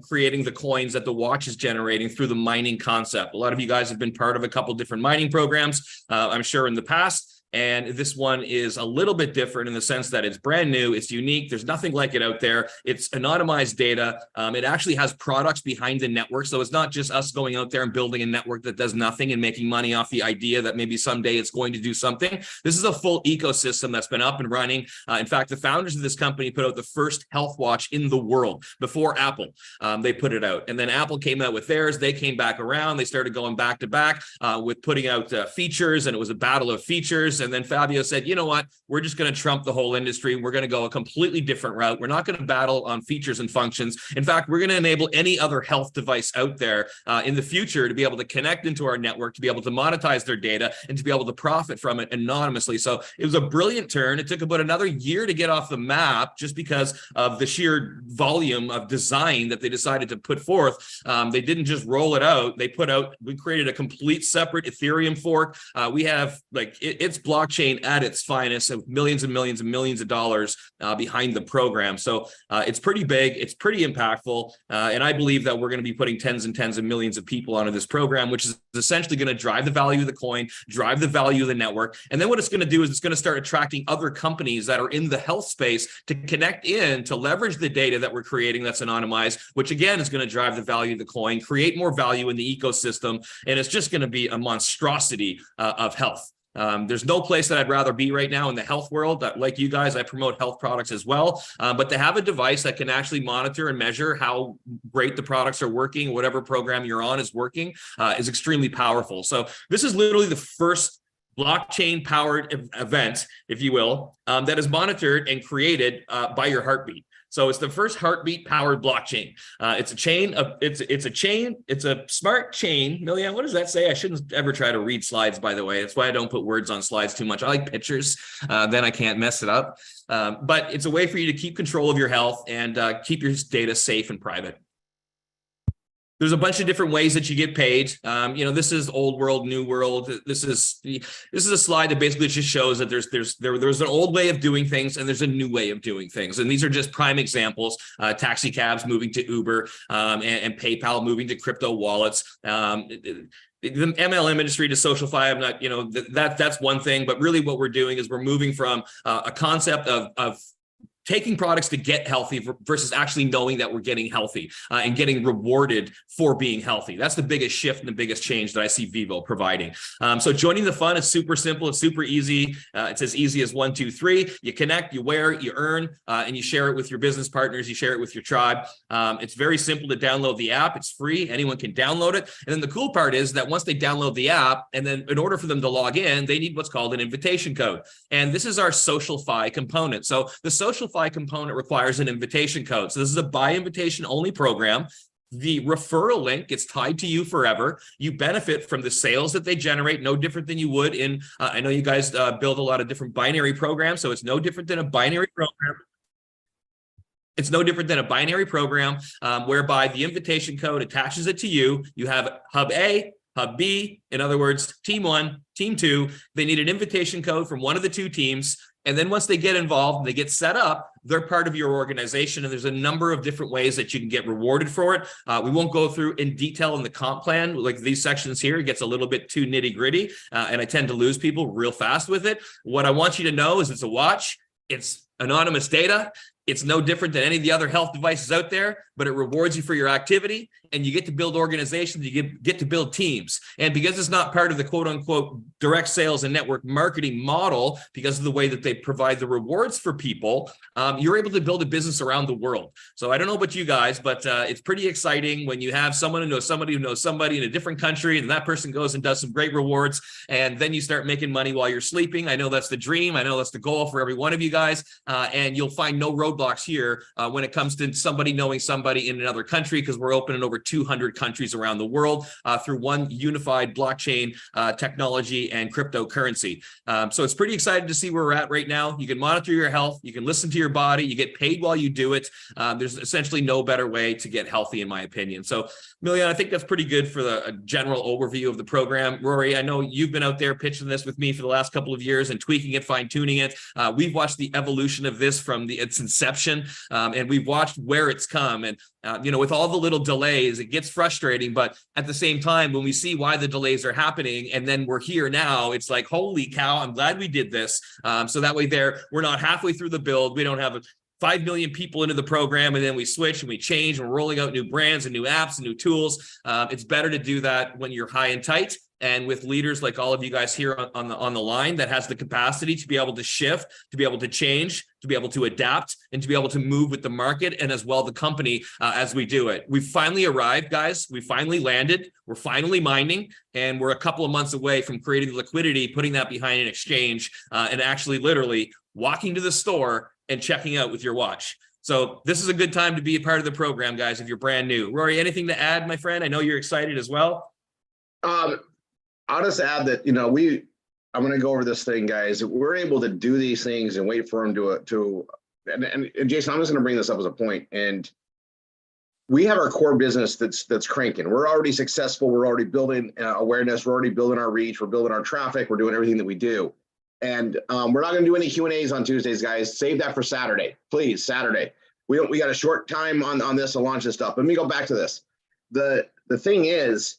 Speaker 7: creating the coins that the watch is generating through the mining concept. A lot of you guys have been part of a couple different mining programs, I'm sure, in the past. And this one is a little bit different in the sense that it's brand new, it's unique, there's nothing like it out there. It's anonymized data. It actually has products behind the network. So it's not just us going out there and building a network that does nothing and making money off the idea that maybe someday it's going to do something. This is a full ecosystem that's been up and running. In fact, the founders of this company put out the first health watch in the world before Apple. They put it out. And then Apple came out with theirs. They came back around. They started going back to back with putting out features, and it was a battle of features. And then Fabio said, you know what, we're just going to trump the whole industry. We're going to go a completely different route. We're not going to battle on features and functions. In fact, we're going to enable any other health device out there in the future to be able to connect into our network, to be able to monetize their data, and to be able to profit from it anonymously. So it was a brilliant turn. It took about another year to get off the map just because of the sheer volume of design that they decided to put forth. They didn't just roll it out. We created a complete separate Ethereum fork. We have it's blockchain at its finest, of millions and millions and millions of dollars behind the program. So it's pretty big, it's pretty impactful, and I believe that we're going to be putting tens and tens of millions of people onto this program, which is essentially going to drive the value of the coin, drive the value of the network. And then what it's going to do is it's going to start attracting other companies that are in the health space to connect in, to leverage the data that we're creating that's anonymized, which again is going to drive the value of the coin, create more value in the ecosystem, and it's just going to be a monstrosity of health. There's no place that I'd rather be right now in the health world. Like you guys, I promote health products as well. But to have a device that can actually monitor and measure how great the products are working, whatever program you're on is working, is extremely powerful. So this is literally the first blockchain-powered event, if you will, that is monitored and created by your heartbeat. So it's the first heartbeat-powered blockchain. It's a smart chain. Millian, what does that say? I shouldn't ever try to read slides, by the way. That's why I don't put words on slides too much. I like pictures, then I can't mess it up. But it's a way for you to keep control of your health and keep your data safe and private. There's a bunch of different ways that you get paid. This is old world, new world. This is a slide that basically just shows that there's an old way of doing things and there's a new way of doing things. And these are just prime examples. Taxi cabs moving to Uber and PayPal moving to crypto wallets. The MLM industry to SocialFi, I'm not, that's one thing. But really what we're doing is we're moving from a concept of taking products to get healthy versus actually knowing that we're getting healthy and getting rewarded for being healthy. That's the biggest shift and the biggest change that I see Vivo providing. So joining the fun is super simple. It's super easy. It's as easy as 1, 2, 3. You connect, you wear, you earn, and you share it with your business partners. You share it with your tribe. It's very simple to download the app. It's free. Anyone can download it. And then the cool part is that once they download the app, and then in order for them to log in, they need what's called an invitation code. And this is our SocialFi component. So the SocialFi SocialFi component requires an invitation code. So this is a by invitation only program. The referral link gets tied to you forever. You benefit from the sales that they generate, no different than you would in, I know you guys build a lot of different binary programs, so it's no different than a binary program. It's no different than a binary program whereby the invitation code attaches it to you. You have Hub A, Hub B, in other words, Team 1, Team 2. They need an invitation code from one of the two teams. And then once they get involved and they get set up, they're part of your organization. And there's a number of different ways that you can get rewarded for it. We won't go through in detail in the comp plan, like these sections here. It gets a little bit too nitty gritty. And I tend to lose people real fast with it. What I want you to know is it's a watch. It's anonymous data. It's no different than any of the other health devices out there, but it rewards you for your activity, and you get to build organizations, you get to build teams. And because it's not part of the quote unquote direct sales and network marketing model, because of the way that they provide the rewards for people, you're able to build a business around the world. So I don't know about you guys, but it's pretty exciting when you have someone who knows somebody in a different country, and that person goes and does some great rewards, and then you start making money while you're sleeping. I know that's the dream. I know that's the goal for every one of you guys, and you'll find no roadblocks here when it comes to somebody knowing somebody in another country, because we're open in over 200 countries around the world through one unified blockchain technology and cryptocurrency. So it's pretty exciting to see where we're at right now. You can monitor your health, you can listen to your body, you get paid while you do it. There's essentially no better way to get healthy, in my opinion. So Milian, I think that's pretty good for a general overview of the program. Rory, I know you've been out there pitching this with me for the last couple of years and tweaking it, fine tuning it. We've watched the evolution of this from its inception, and we've watched where it's come. And with all the little delays, it gets frustrating. But at the same time, when we see why the delays are happening, and then we're here now, it's like, holy cow, I'm glad we did this. So that way we're not halfway through the build. We don't have 5 million people into the program, and then we switch and we change, and we're rolling out new brands and new apps and new tools. It's better to do that when you're high and tight, and with leaders like all of you guys here on the line that has the capacity to be able to shift, to be able to change, to be able to adapt, and to be able to move with the market, and as well the company as we do it. We've finally arrived, guys. We finally landed. We're finally mining, and we're a couple of months away from creating the liquidity, putting that behind an exchange, and actually literally walking to the store and checking out with your watch. So this is a good time to be a part of the program, guys, if you're brand new. Rory, anything to add, my friend? I know you're excited as well.
Speaker 5: I'll just add that, I'm going to go over this thing, guys. We're able to do these things and wait for them and Jason, I'm just going to bring this up as a point. And we have our core business that's cranking. We're already successful. We're already building awareness. We're already building our reach. We're building our traffic. We're doing everything that we do. And we're not going to do any Q&As on Tuesdays, guys. Save that for Saturday, please. Saturday. We got a short time on this to launch this stuff. Let me go back to this. The thing is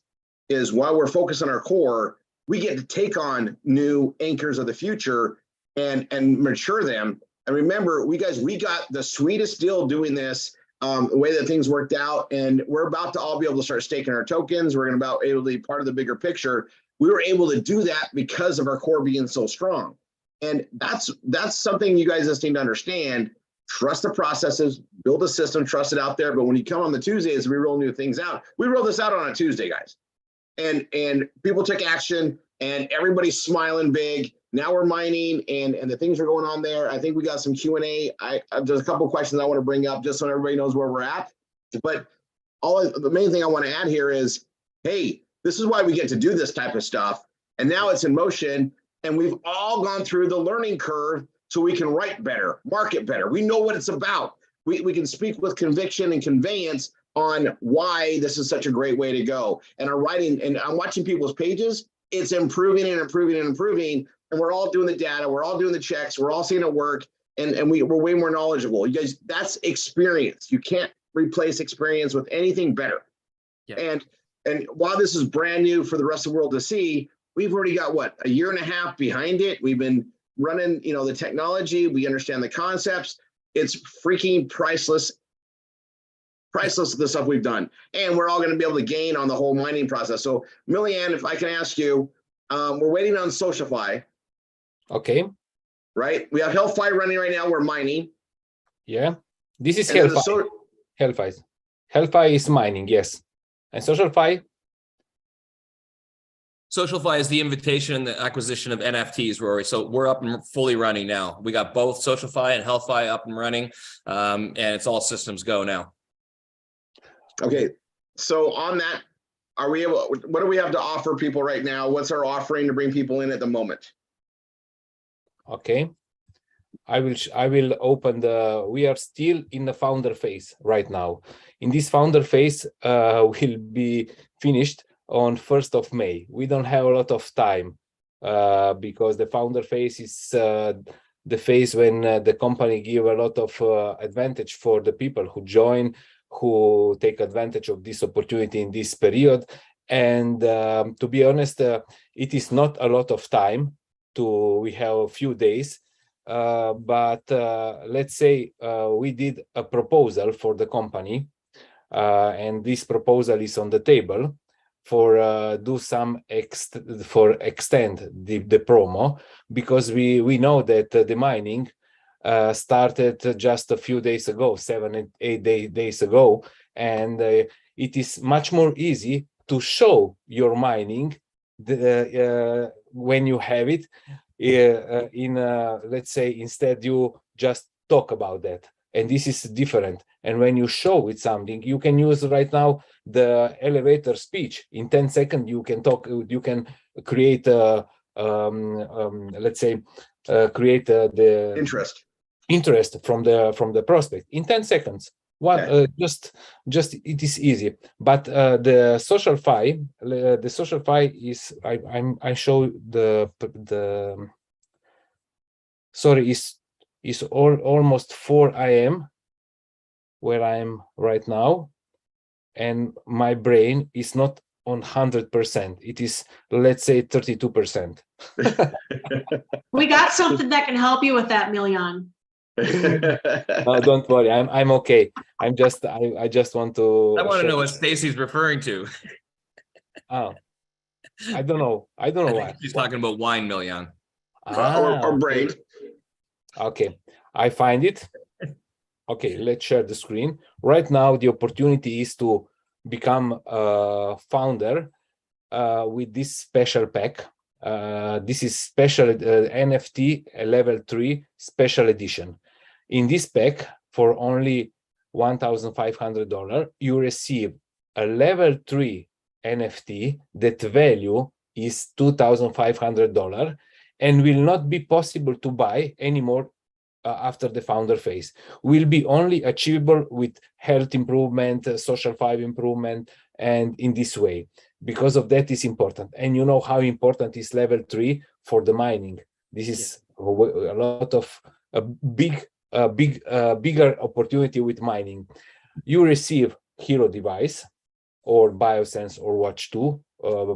Speaker 5: while we're focused on our core, we get to take on new anchors of the future and mature them. And remember, we got the sweetest deal doing this, the way that things worked out, and we're about to all be able to start staking our tokens. We're going to be able to be part of the bigger picture. We were able to do that because of our core being so strong. And that's something you guys just need to understand. Trust the processes, build a system, trust it out there. But when you come on the Tuesdays, we roll new things out. We roll this out on a Tuesday, guys. And people took action, and everybody's smiling big. Now we're mining, and the things are going on there. I think we got some Q&A. There's a couple of questions I want to bring up just so everybody knows where we're at. But the main thing I want to add here is, hey, this is why we get to do this type of stuff. And now it's in motion, and we've all gone through the learning curve so we can write better, market better. We know what it's about. We can speak with conviction and conveyance on why this is such a great way to go. And our writing, and I'm watching people's pages, it's improving and improving and improving. And we're all doing the data, we're all doing the checks, we're all seeing it work, and we're way more knowledgeable. You guys, that's experience. You can't replace experience with anything better. Yeah. And while this is brand new for the rest of the world to see, we've already got a year and a half behind it. We've been running, the technology, we understand the concepts. It's freaking priceless, the stuff we've done. And we're all going to be able to gain on the whole mining process. So Milian, if I can ask you, we're waiting on SocialFi.
Speaker 6: Okay.
Speaker 5: Right? We have HealthFi running right now. We're mining.
Speaker 6: Yeah. This is HealthFi. HealthFi is mining, yes. And SocialFi?
Speaker 7: SocialFi is the invitation and the acquisition of NFTs, Rory. So we're up and fully running now. We got both SocialFi and HealthFi up and running, and it's all systems go now.
Speaker 5: Okay, so on that, are we able? What do we have to offer people right now? What's our offering to bring people in at the moment?
Speaker 6: Okay. I will open we are still in the founder phase right now. In this founder phase, will be finished on 1st of May. We don't have a lot of time because the founder phase is the phase when the company give a lot of advantage for the people who join, who take advantage of this opportunity in this period. And to be honest, it is not a lot of time. We have a few days. But let's say we did a proposal for the company, and this proposal is on the table for extend the promo, because we know that the mining started just a few days ago, 7 and 8 days ago, and it is much more easy to show your mining when you have it. Let's say instead you just talk about that, and this is different. And when you show it something, you can use right now the elevator speech. In 10 seconds you can talk, you can create let's say create the interest from the prospect in 10 seconds. Just it is easy. But the SocialFi is I show sorry, is almost 4 AM where I am right now, and my brain is not on 100%. It is, let's say, 32%.
Speaker 1: We got something that can help you with that, Miljan.
Speaker 6: No, don't worry. I'm okay. I just want to.
Speaker 7: I want to know what Stacy's referring to.
Speaker 6: Oh, I don't know. I don't know why.
Speaker 7: She's talking about wine, Miljan.
Speaker 5: Or brain.
Speaker 6: Okay, I find it. Okay, let's share the screen. Right now, the opportunity is to become a founder with this special pack. This is special NFT level 3 special edition. In this pack, for only $1,500, you receive a level 3 NFT that value is $2,500 and will not be possible to buy anymore after the founder phase. Will be only achievable with health improvement, SocialFi improvement, and in this way. Because of that is important. And you know how important is level 3 for the mining. This is a lot of bigger opportunity with mining. You receive Hero device or BioSense or Watch 2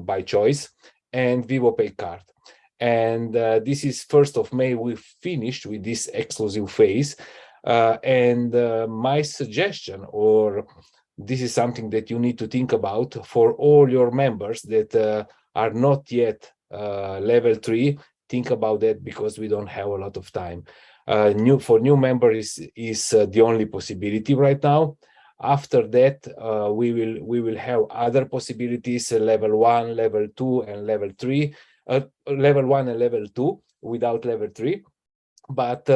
Speaker 6: by choice, and VivoPay card. And this is 1st of May. We finished with this exclusive phase. And my suggestion, or this is something that you need to think about for all your members that are not yet level 3, think about that, because we don't have a lot of time. For new members is the only possibility right now. After that, we will have other possibilities, level 1, level 2, and level 3. Level 1 and level 2 without level 3. But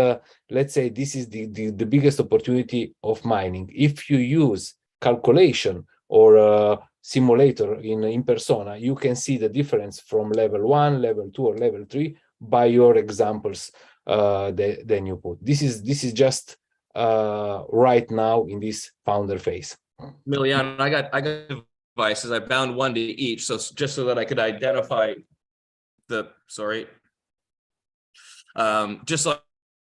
Speaker 6: let's say this is the biggest opportunity of mining. If you use calculation or simulator in persona, you can see the difference from level 1, level 2, or level 3 by your examples then you put. This is just right now in this founder phase.
Speaker 7: Miljan, I got devices. I bound one to each, so just so that I could identify just so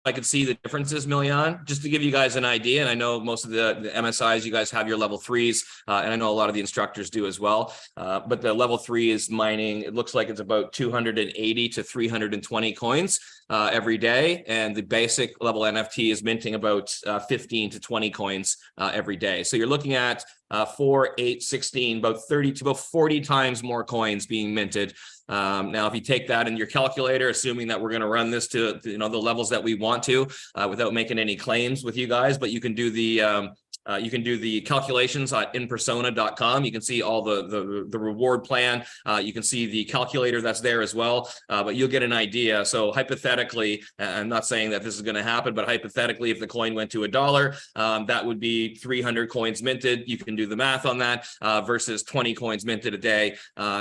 Speaker 7: I could see the differences, Miljan, just to give you guys an idea. And I know most of the MSIs, you guys have your level 3s, and I know a lot of the instructors do as well. But the level 3 is mining. It looks like it's about 280 to 320 coins every day. And the basic level NFT is minting about 15 to 20 coins every day. So you're looking at 4, 8, 16, about 30 to about 40 times more coins being minted. Now, if you take that in your calculator, assuming that we're going to run this to the levels that we want to, without making any claims with you guys, but you can do the You can do the calculations at inpersona.com. You can see all the reward plan. You can see the calculator that's there as well, but you'll get an idea. So hypothetically, I'm not saying that this is going to happen, but hypothetically, if the coin went to $1, that would be 300 coins minted. You can do the math on that versus 20 coins minted a day.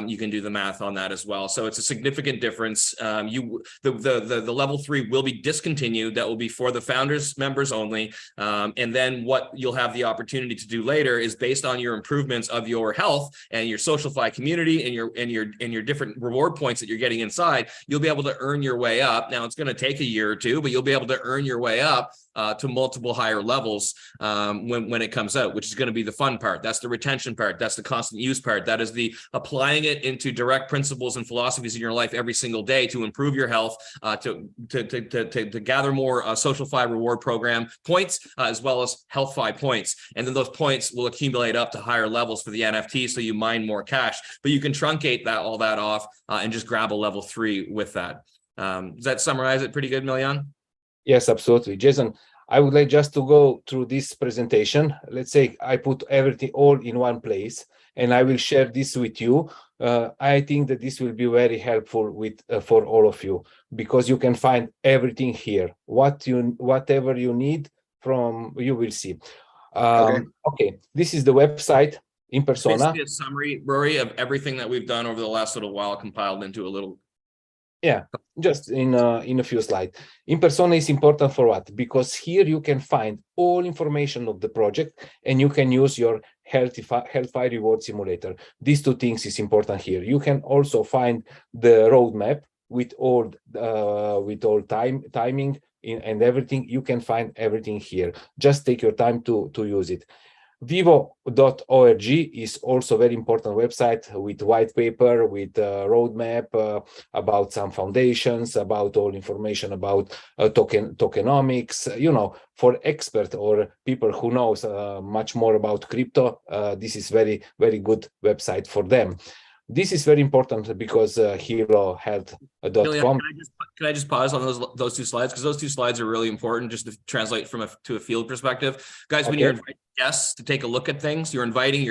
Speaker 7: You can do the math on that as well. So it's a significant difference. The level 3 will be discontinued. That will be for the founders members only. And then what you'll have the opportunity to do later is based on your improvements of your health and your SocialFi community and your different reward points that you're getting inside, you'll be able to earn your way up. Now it's going to take a year or two, but you'll be able to earn your way up to multiple higher levels when it comes out, which is going to be the fun part. That's the retention part. That's the constant use part. That is the applying it into direct principles and philosophies in your life every single day to improve your health, to gather more SocialFi reward program points, as well as HealthFi points. And then those points will accumulate up to higher levels for the NFT, so you mine more cash. But you can truncate all that off and just grab a level 3 with that. Does that summarize it pretty good, Miljan?
Speaker 6: Yes, absolutely. Jason, I would like just to go through this presentation. Let's say I put everything all in one place and I will share this with you. I think that this will be very helpful for all of you, because you can find everything here. Whatever you need from, you will see. Okay, this is the website in persona.
Speaker 7: Basically a summary, Rory, of everything that we've done over the last little while compiled into a little.
Speaker 6: Yeah, just in a few slides. In persona is important for what? Because here you can find all information of the project and you can use your HealthFi reward simulator. These two things is important here. You can also find the roadmap with all timing and everything. You can find everything here. Just take your time to use it. Vivo.org is also a very important website with white paper, with roadmap about some foundations, about all information about tokenomics, for expert or people who knows much more about crypto. This is very, very good website for them. This is very important because herohealth.com.
Speaker 7: Can I just pause on those two slides? Because those two slides are really important just to translate to a field perspective. Guys, when you're inviting guests to take a look at things, you're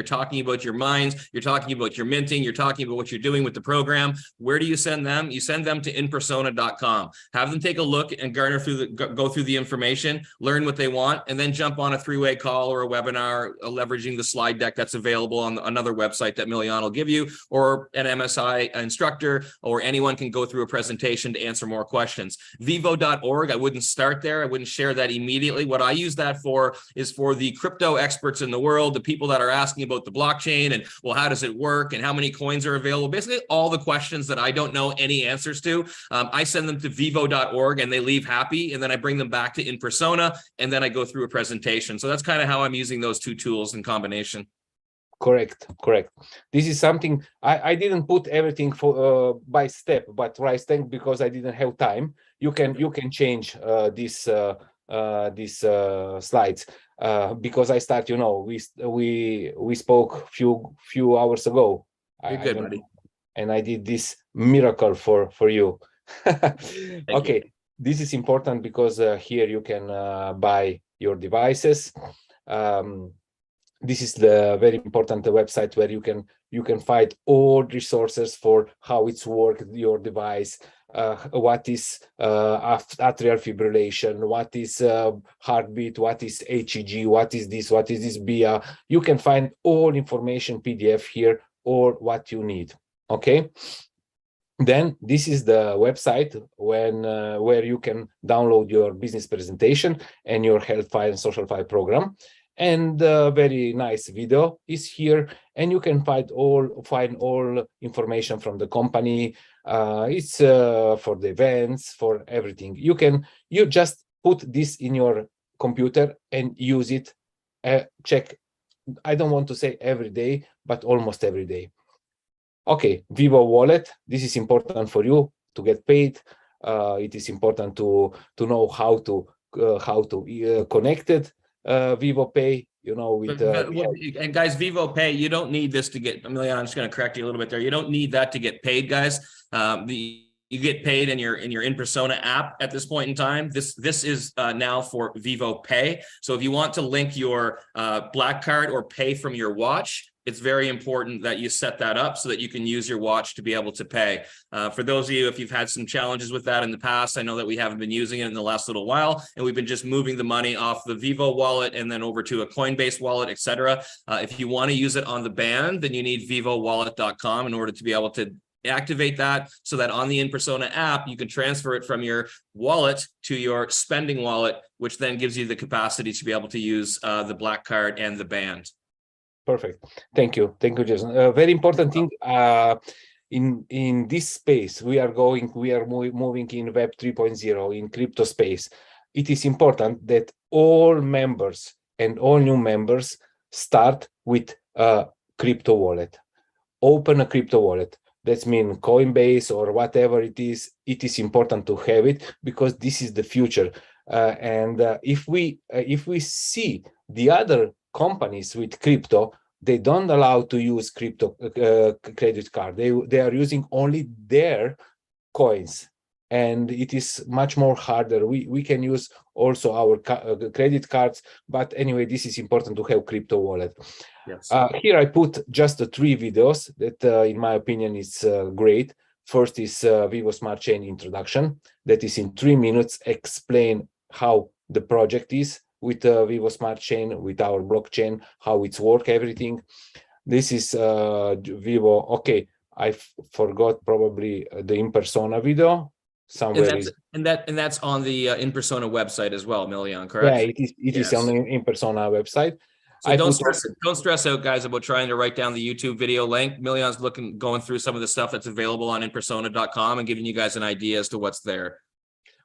Speaker 7: talking about your mines, you're talking about your minting, you're talking about what you're doing with the program. Where do you send them? You send them to inpersona.com. Have them take a look and go through the information, learn what they want, and then jump on a 3-way call or a webinar leveraging the slide deck that's available on another website that Miljan will give you, or an MSI instructor, or anyone can go through a presentation to answer more questions. Vivo.org, I wouldn't start there. I wouldn't share that immediately. What I use that for is for the crypto experts in the world, the people that are asking about the blockchain and, well, how does it work and how many coins are available? Basically, all the questions that I don't know any answers to, I send them to vivo.org and they leave happy. And then I bring them back to In Persona and then I go through a presentation. So that's kind of how I'm using those two tools in combination.
Speaker 6: Correct. This is something I didn't put everything for by step, but right step because I didn't have time. You can change these slides because I start. We spoke few hours ago.
Speaker 7: You're good, buddy.
Speaker 6: And I did this miracle for you. Okay, this is important because here you can buy your devices. This is the very important website where you can find all resources for how it's worked your device, what is atrial fibrillation, what is heartbeat, what is HEG, what is this BIA. You can find all information PDF here or what you need. Okay. Then this is the website where you can download your business presentation and your HealthFi and SocialFi program. And very nice video is here, and you can find all information from the company. It's for the events, for everything. You just put this in your computer and use it. Check. I don't want to say every day, but almost every day. Okay, Vivo Wallet. This is important for you to get paid. It is important to know how to connect it. Vivo Pay, with
Speaker 7: and guys, Vivo Pay, you don't need this to get. I'm just going to correct you a little bit there. You don't need that to get paid, guys. you get paid in your in persona app at this point in time. This is now for Vivo Pay. So if you want to link your Black Card or pay from your watch, it's very important that you set that up so that you can use your watch to be able to pay. For those of you, if you've had some challenges with that in the past, I know that we haven't been using it in the last little while, and we've been just moving the money off the Vivo wallet and then over to a Coinbase wallet, etc. If you want to use it on the band, then you need vivowallet.com in order to be able to activate that, so that on the in persona app you can transfer it from your wallet to your spending wallet, which then gives you the capacity to be able to use the Black Card and the band.
Speaker 6: Perfect. Thank you, Jason. Very important thing. In this space, we are moving in Web 3.0 in crypto space. It is important that all members and all new members start with a crypto wallet. Open a crypto wallet. That means Coinbase or whatever it is important to have it, because this is the future. If we see the other companies with crypto, they don't allow to use crypto credit card. They are using only their coins, and it is much more harder. We can use also our credit cards, but anyway, this is important to have crypto wallet.
Speaker 7: Yes.
Speaker 6: Here I put just 3 videos that, in my opinion, is great. First is Vivo Smart Chain introduction. That is in 3 minutes, explain how the project is with Vivo Smart Chain, with our blockchain, how it's work, everything. This is Vivo. Okay, I forgot probably the in persona video. Somewhere
Speaker 7: and that's on the in persona website as well, Milian, correct?
Speaker 6: Yeah, it is on the in persona website.
Speaker 7: So don't stress out, guys, about trying to write down the YouTube video link. Milian's going through some of the stuff that's available on inpersona.com and giving you guys an idea as to what's there.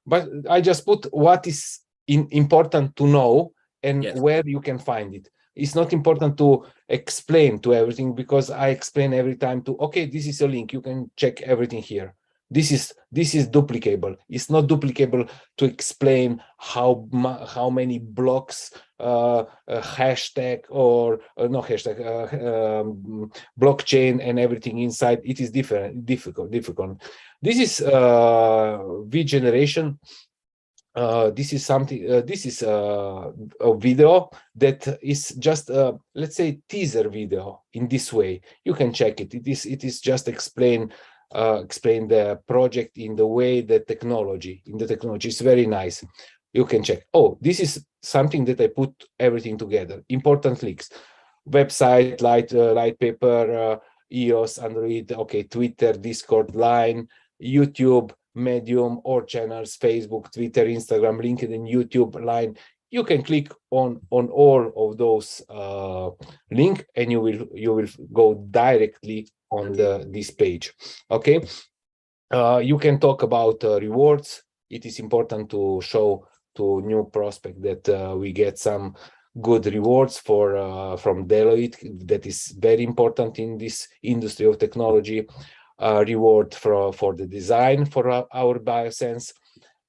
Speaker 6: But I just put what is important to know and
Speaker 7: Yes.
Speaker 6: where you can find it. It's not important to explain to everything, because I explain every time to, okay, this is a link, you can check everything here. This is duplicable. It's not duplicable to explain how many blocks, hashtag or no hashtag, blockchain and everything inside. It is difficult. This is V generation. This is something. This is a video that is just let's say teaser video. In this way, you can check it. It is just explain the project in the way the technology is very nice. You can check. Oh, this is something that I put everything together. Important links: website, light paper, EOS, Android, okay, Twitter, Discord, Line, YouTube, Medium, or channels, Facebook, Twitter, Instagram, LinkedIn, YouTube, Line. You can click on all of those link, and you will go directly on this page. Okay, you can talk about rewards. It is important to show to new prospect that we get some good rewards from Deloitte. That is very important in this industry of technology. Reward for the design for our biosense.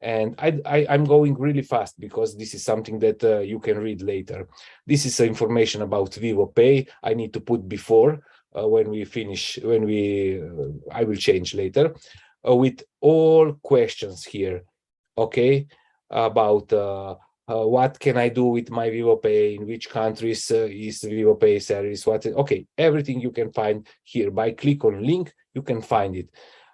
Speaker 6: And I'm going really fast because this is something that you can read later. This is information about Vivo Pay. I need to put before when we finish, I will change later with all questions here. Okay, about what can I do with my Vivo Pay, in which countries is Vivo Pay service, okay, everything you can find here. By click on link, you can find it.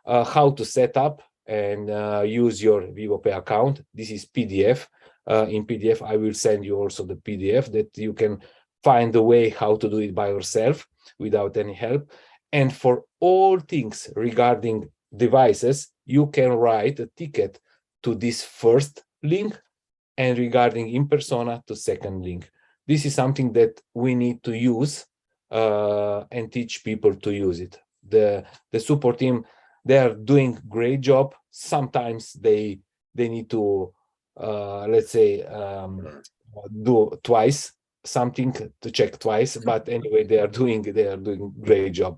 Speaker 6: How to set up and use your Vivo Pay account. This is PDF. In PDF, I will send you also the PDF that you can find the way how to do it by yourself without any help. And for all things regarding devices, you can write a ticket to this first link, and regarding in persona to second link. This is something that we need to use and teach people to use it. The support team, they are doing great job. Sometimes they need to let's say do twice something, to check twice, but anyway, they are doing great job.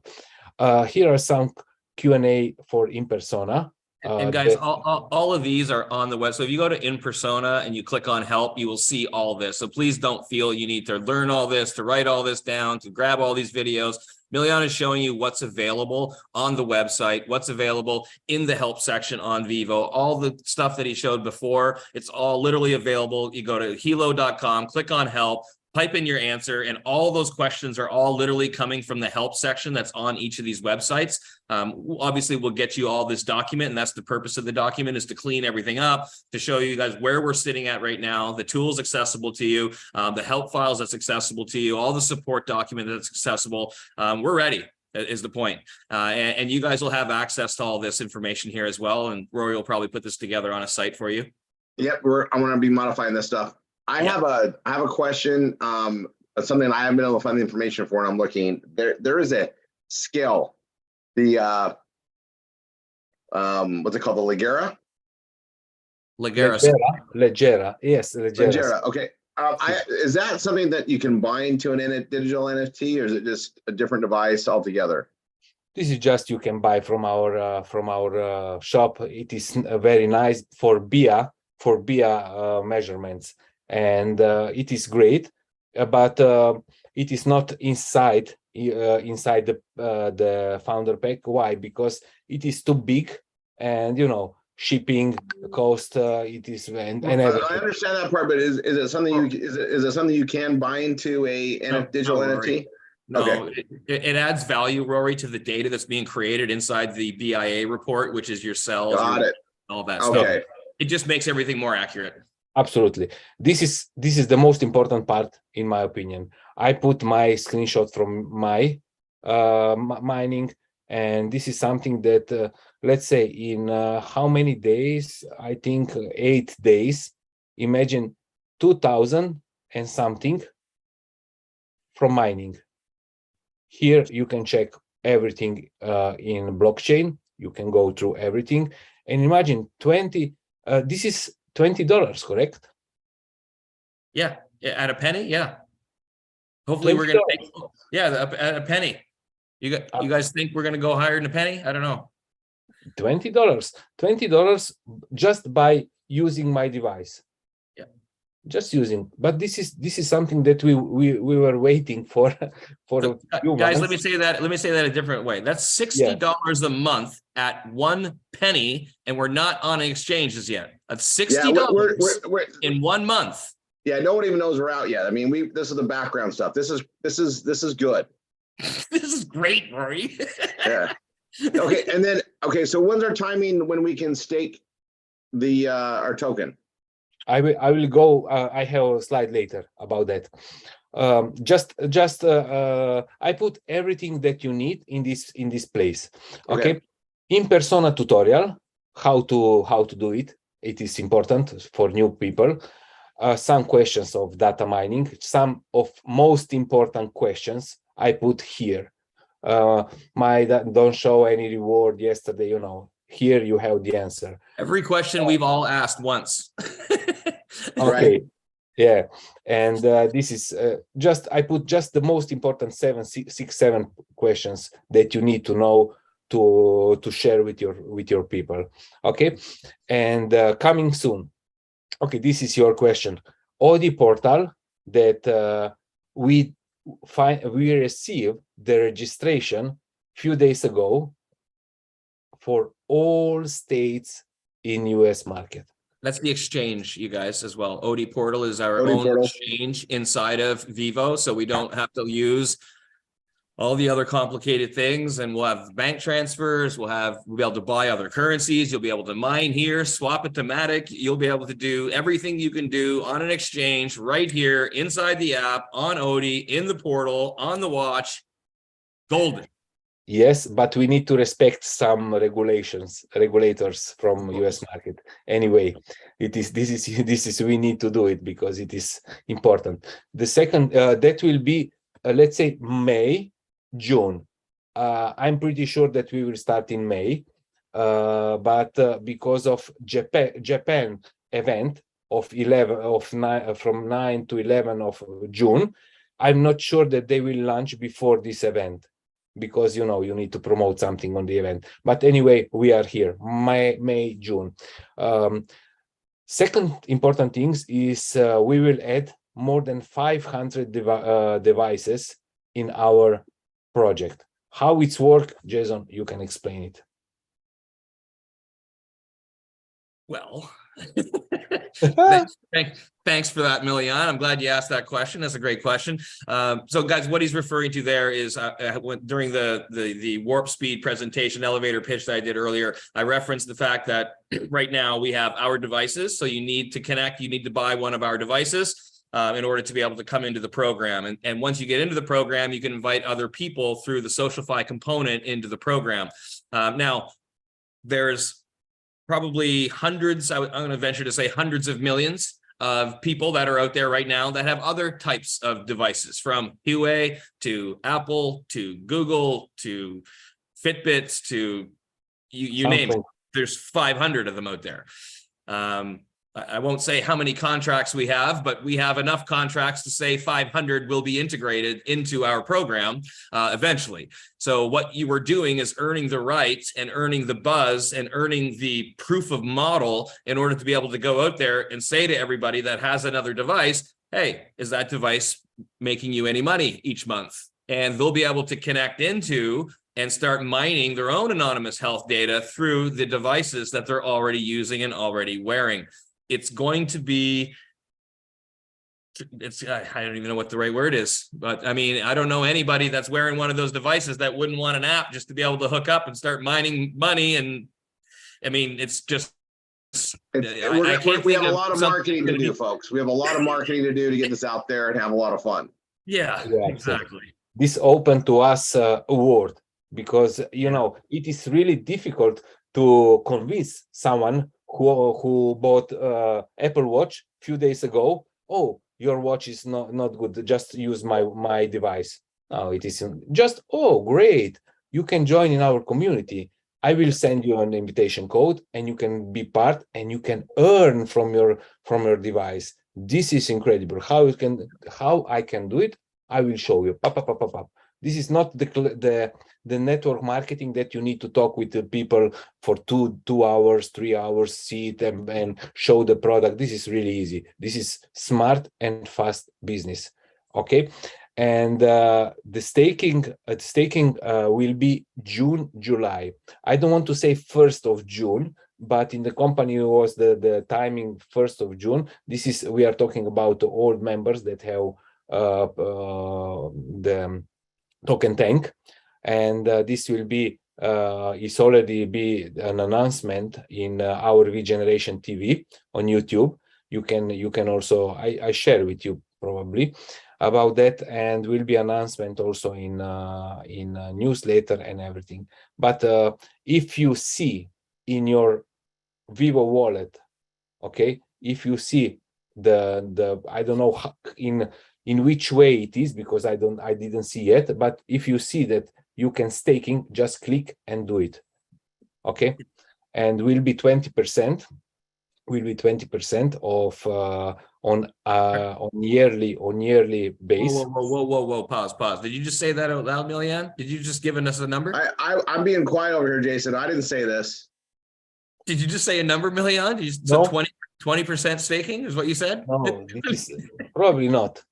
Speaker 6: Here are some Q&A for in persona.
Speaker 7: And guys, all of these are on the web. So if you go to In Persona and you click on help, you will see all this. So please don't feel you need to learn all this, to write all this down, to grab all these videos. Miliana is showing you what's available on the website, what's available in the help section on Vivo, all the stuff that he showed before. It's all literally available. You go to helo.com, click on help, type in your answer, and all those questions are all literally coming from the help section that's on each of these websites. Obviously, we'll get you all this document, and that's the purpose of the document, is to clean everything up, to show you guys where we're sitting at right now, the tools accessible to you, the help files that's accessible to you, all the support document that's accessible. We're ready, is the point. And you guys will have access to all this information here as well, and Rory will probably put this together on a site for you.
Speaker 5: Yep, I'm going to be modifying this stuff. I have a question. Something I haven't been able to find the information for, and I'm looking. There is a skill. The what's it called? The Ligera.
Speaker 6: Leggera. Yes, Leggera.
Speaker 5: Ligera. Okay. Is that something that you can bind to an digital NFT, or is it just a different device altogether?
Speaker 6: This is just you can buy from our shop. It is very nice for BIA measurements, and it is great, but it is not inside the founder pack. Why? Because it is too big, and shipping cost. It is and
Speaker 5: I understand that part, but is it something is it something you can bind to a digital NFT?
Speaker 7: No,
Speaker 5: Okay.
Speaker 7: it adds value, Rory, to the data that's being created inside the BIA report, which is your cells,
Speaker 5: Got it.
Speaker 7: all that
Speaker 5: Okay.
Speaker 7: stuff. It just makes everything more accurate.
Speaker 6: Absolutely. This is the most important part, in my opinion. I put my screenshot from my mining, and this is something that let's say in how many days? I think 8 days. Imagine 2,000 and something from mining. Here you can check everything in blockchain. You can go through everything, and imagine 20. This is $20, correct?
Speaker 7: Yeah, at a penny. Yeah. Hopefully we're gonna make, at a penny. You guys think we're gonna go higher than a penny? I don't know. $20 just by using my device. Yeah.
Speaker 6: Just using, but this is something that we were waiting for a few
Speaker 7: Guys,
Speaker 6: months.
Speaker 7: let me say that a different way. That's $60 a month at 1 penny, and we're not on exchanges yet. That's $60 in 1 month.
Speaker 5: Yeah, no one even knows we're out yet. I mean, this is the background stuff. This is good.
Speaker 7: This is great, Rory.
Speaker 5: Yeah. Okay, and then so when's our timing when we can stake the our token?
Speaker 6: I will go. I have a slide later about that. I put everything that you need in this place. Okay. In persona tutorial, how to do it. It is important for new people. Some questions of data mining, some of most important questions I put here. Don't show any reward yesterday, here you have the answer.
Speaker 7: Every question we've all asked once.
Speaker 6: Okay. Yeah. And this is I put just the most important 7 questions that you need to know to share with your people. Okay. And coming soon. Okay, this is your question. OD portal that we received the registration few days ago for all states in US market.
Speaker 7: That's the exchange, you guys, as well. OD Portal is our own exchange inside of Vivo, so we don't have to use all the other complicated things, and we'll have bank transfers, we'll be able to buy other currencies, you'll be able to mine here, swap it to Matic, you'll be able to do everything you can do on an exchange right here inside the app, on OD, in the portal, on the watch. Golden.
Speaker 6: Yes, but we need to respect some regulators from US market. Anyway, this is we need to do it because it is important. The second that will be let's say May, June. I'm pretty sure that we will start in May, but because of Japan event from 9 to 11 of June, I'm not sure that they will launch before this event, because you need to promote something on the event. But anyway, we are here, May, June. Second important things is we will add more than 500 devices in our project. How it's work, Jason, you can explain it.
Speaker 7: Well, thanks for that, Milian. I'm glad you asked that question. That's a great question. So guys, what he's referring to there is during the warp speed presentation elevator pitch that I did earlier, I referenced the fact that right now we have our devices. So you need to connect, you need to buy one of our devices in order to be able to come into the program. And once you get into the program, you can invite other people through the SocialFi component into the program. Now, there's probably hundreds, I'm going to venture to say hundreds of millions of people that are out there right now that have other types of devices, from Huawei to Apple to Google to Fitbits to you name it. There's 500 of them out there. I won't say how many contracts we have, but we have enough contracts to say 500 will be integrated into our program eventually. So what you were doing is earning the right and earning the buzz and earning the proof of model in order to be able to go out there and say to everybody that has another device, hey, is that device making you any money each month? And they'll be able to connect into and start mining their own anonymous health data through the devices that they're already using and already wearing. It's going to be, I don't even know what the right word is, but I mean, I don't know anybody that's wearing one of those devices that wouldn't want an app just to be able to hook up and start mining money. And I mean, it's just,
Speaker 5: we have a lot of marketing to do, folks. We have a lot of marketing to do to get this out there and have a lot of fun.
Speaker 7: Yeah, exactly.
Speaker 6: This opened to us a world, because, you know, it is really difficult to convince someone who bought Apple Watch a few days ago, oh, your watch is not good, just use my device. No, it isn't. Just, oh, great, you can join in our community. I will send you an invitation code and you can be part and you can earn from your device. This is incredible. How I can do it, I will show you. This is not the network marketing that you need to talk with the people for 2 hours, 3 hours, see them and show the product. This is really easy. This is smart and fast business. Okay. And the staking will be June, July. I don't want to say 1st of June, but in the company was the timing 1st of June. We are talking about the old members that have the token tank, and this will be it's already be an announcement in our Regeneration TV on YouTube. You can also I share with you probably about that, and will be announcement also in newsletter and everything. But if you see in your Vivo wallet, okay, if you see the I don't know how, in which way it is, because I didn't see yet, but if you see that you can staking, just click and do it. Okay, and will be 20% of on yearly base.
Speaker 7: Whoa, pause. Did you just say that out loud, Milian? Did you just given us a number?
Speaker 5: I'm being quiet over here, Jason. I didn't say this.
Speaker 7: Did you just say a number, Milian?
Speaker 6: No.
Speaker 7: So 20% staking is what you said?
Speaker 6: No, this is probably not.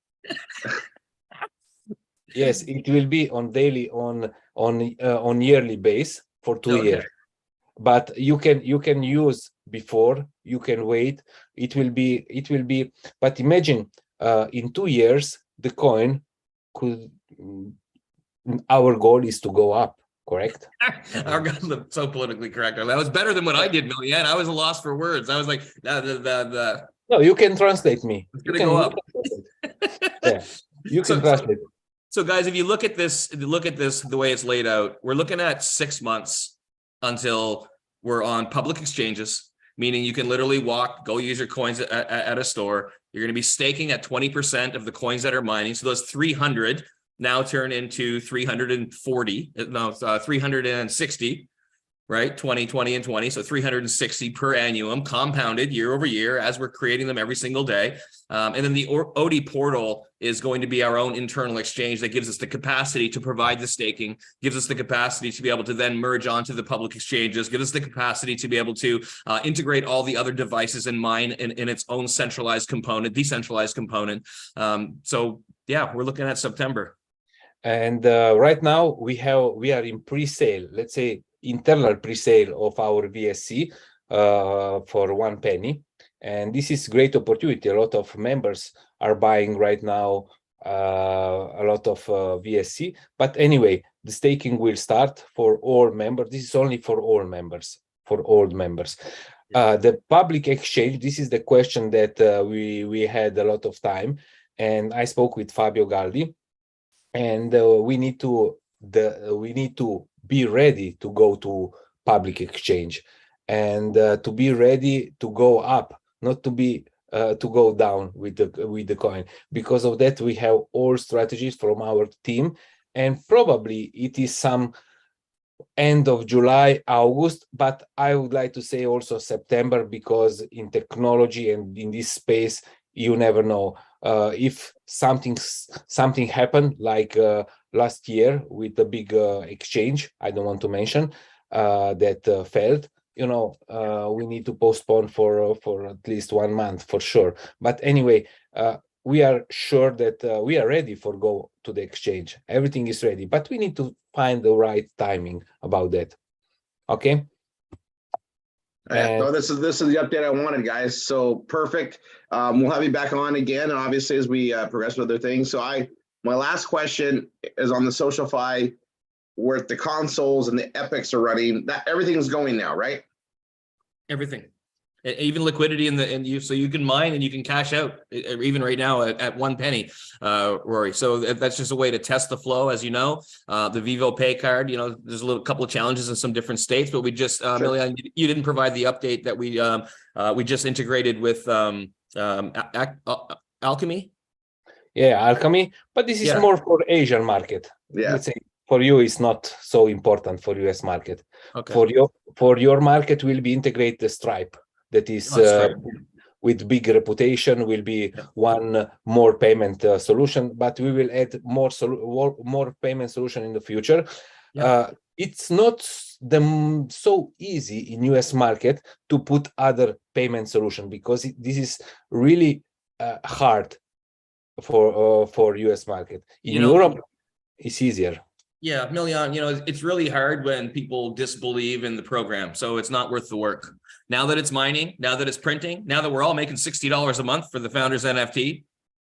Speaker 6: Yes, it will be on daily on yearly base for 2 years. But you can use before, you can wait. It will be. But imagine in 2 years the coin could. Our goal is to go up. Correct.
Speaker 7: Our God, so politically correct. That was better than what I did, Milian. I was a loss for words. I was like,
Speaker 6: No, you can translate me.
Speaker 7: It's gonna go up.
Speaker 6: Yeah, you can translate.
Speaker 7: So guys, if you look at this, the way it's laid out, we're looking at 6 months until we're on public exchanges, meaning you can literally go use your coins at a store. You're going to be staking at 20% of the coins that are mining. So those 300 now turn into 340, no, 360, right? 20, 20, and 20. So 360 per annum, compounded year over year as we're creating them every single day. And then the OD portal is going to be our own internal exchange that gives us the capacity to provide the staking, gives us the capacity to be able to then merge onto the public exchanges, gives us the capacity to be able to integrate all the other devices and mine in its own centralized component, decentralized component. So yeah, we're looking at September.
Speaker 6: And right now we are in pre-sale, let's say internal pre-sale of our VSC for 1 penny. And this is great opportunity. A lot of members are buying right now a lot of VSC. But anyway, the staking will start for all members. This is only for all members, for old members. The public exchange, this is the question that we had a lot of time. And I spoke with Fabio Galdi, and we need to be ready to go to public exchange, and to be ready to go up, not to be to go down with the coin. Because of that, we have all strategies from our team, and probably it is some end of July, August, but I would like to say also September, because in technology and in this space, you never know. If something happened like last year with the big exchange, I don't want to mention, that failed, we need to postpone for at least 1 month for sure. But anyway, we are sure that we are ready for go to the exchange. Everything is ready, but we need to find the right timing about that. Okay.
Speaker 5: No, this is the update I wanted, guys. So perfect. We'll have you back on again, obviously, as we progress with other things. So my last question is on the SocialFi, where the consoles and the epics are running. That everything's going now, right?
Speaker 7: Everything, even liquidity so you can mine and you can cash out even right now at 1 penny, Rory. So that's just a way to test the flow, as you know. The Vivo Pay card, there's a couple of challenges in some different states, but we just
Speaker 5: Sure.
Speaker 7: Milian, you didn't provide the update that we just integrated with Alchemy.
Speaker 6: Yeah, Alchemy, but this is more for Asian market.
Speaker 5: Yeah.
Speaker 6: Let's say for you, it's not so important for US market.
Speaker 7: Okay.
Speaker 6: For your market will be integrate the Stripe. That is with big reputation, will be one more payment solution, but we will add more payment solution in the future. It's not so easy in US market to put other payment solution, because this is really hard for US market. In Europe, it's easier.
Speaker 7: Yeah, Milian, it's really hard when people disbelieve in the program. So it's not worth the work. Now that it's mining, now that it's printing, now that we're all making $60 a month for the Founders NFT,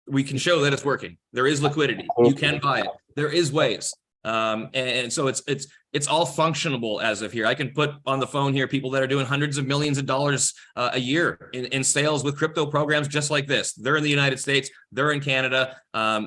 Speaker 7: we can show that it's working. There is liquidity. You can buy it. There is ways. And so it's all functionable as of here. I can put on the phone here people that are doing hundreds of millions of dollars a year in sales with crypto programs just like this. They're in the United States, they're in Canada.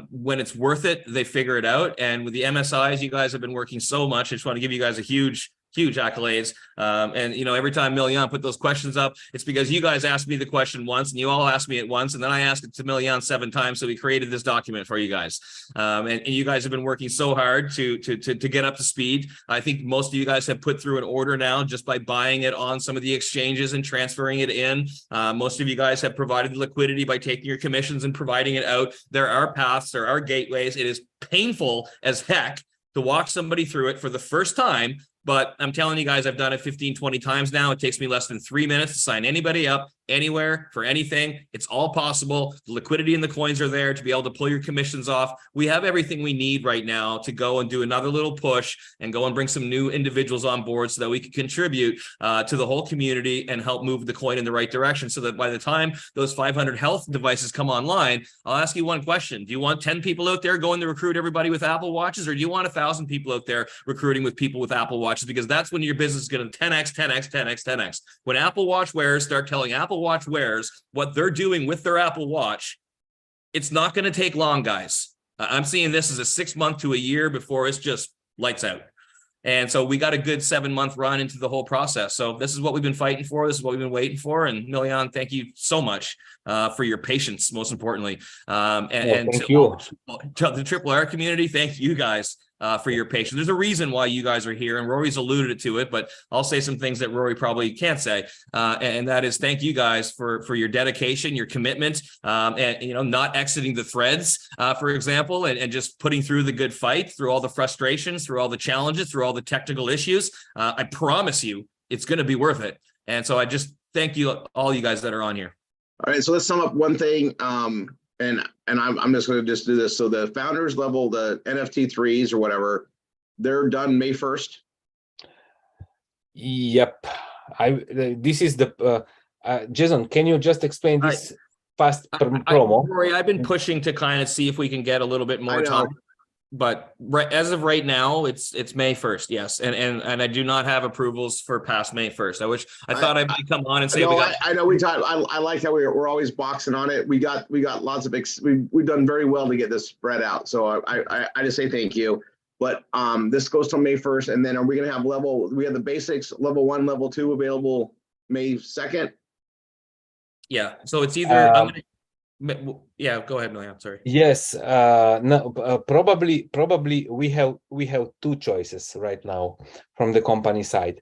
Speaker 7: When it's worth it, they figure it out. And with the MSIs, you guys have been working so much. I just want to give you guys a huge accolades. And every time Milian put those questions up, it's because you guys asked me the question once and you all asked me it once, and then I asked it to Milian 7 times. So we created this document for you guys. And you guys have been working so hard to get up to speed. I think most of you guys have put through an order now just by buying it on some of the exchanges and transferring it in. Most of you guys have provided the liquidity by taking your commissions and providing it out. There are paths, there are gateways. It is painful as heck to walk somebody through it for the first time. But I'm telling you guys, I've done it 15, 20 times now. It takes me less than 3 minutes to sign anybody up anywhere for anything. It's all possible. The liquidity and the coins are there to be able to pull your commissions off. We have everything we need right now to go and do another little push and go and bring some new individuals on board so that we can contribute to the whole community and help move the coin in the right direction, so that by the time those 500 health devices come online, I'll ask you one question. Do you want 10 people out there going to recruit everybody with Apple Watches, or do you want 1,000 people out there recruiting with people with Apple Watches? Because that's when your business is going to 10x, 10x, 10x, 10x. When Apple Watch wearers start telling Apple Watch wearers what they're doing with their Apple Watch, it's not going to take long, guys. I'm seeing this as a 6 month to a year before it's just lights out. And so we got a good 7-month run into the whole process. So this is what we've been fighting for. This is what we've been waiting for. And Milian, thank you so much for your patience, most importantly. And
Speaker 6: thank you.
Speaker 7: To the Triple R community, thank you guys for your patience. There's a reason why you guys are here, and Rory's alluded to it, but I'll say some things that Rory probably can't say. And that is thank you guys for your dedication, your commitment, and not exiting the threads, for example, and just putting through the good fight, through all the frustrations, through all the challenges, through all the technical issues. I promise you it's going to be worth it. And so I just thank you, all you guys that are on here.
Speaker 5: All right, so let's sum up one thing. And and I'm just going to just do this. So the founders level, the NFT 3s or whatever, they're done May 1st.
Speaker 6: Yep. This is the Jason, can you just explain this fast promo?
Speaker 7: Rory, I've been pushing to kind of see if we can get a little bit more time. But as of right now, it's May 1st, yes, and I do not have approvals for past May 1st. I thought I might come on and say
Speaker 5: I know we talked. I like how we're always boxing on it. We got lots of we've done very well to get this spread out. So I just say thank you. But this goes till May 1st, and then are we going to have we have the basics level 1, level 2 available May 2nd?
Speaker 7: Yeah. So it's either yeah, go ahead, Noyan. Sorry.
Speaker 6: Yes, no, probably we have two choices right now from the company side.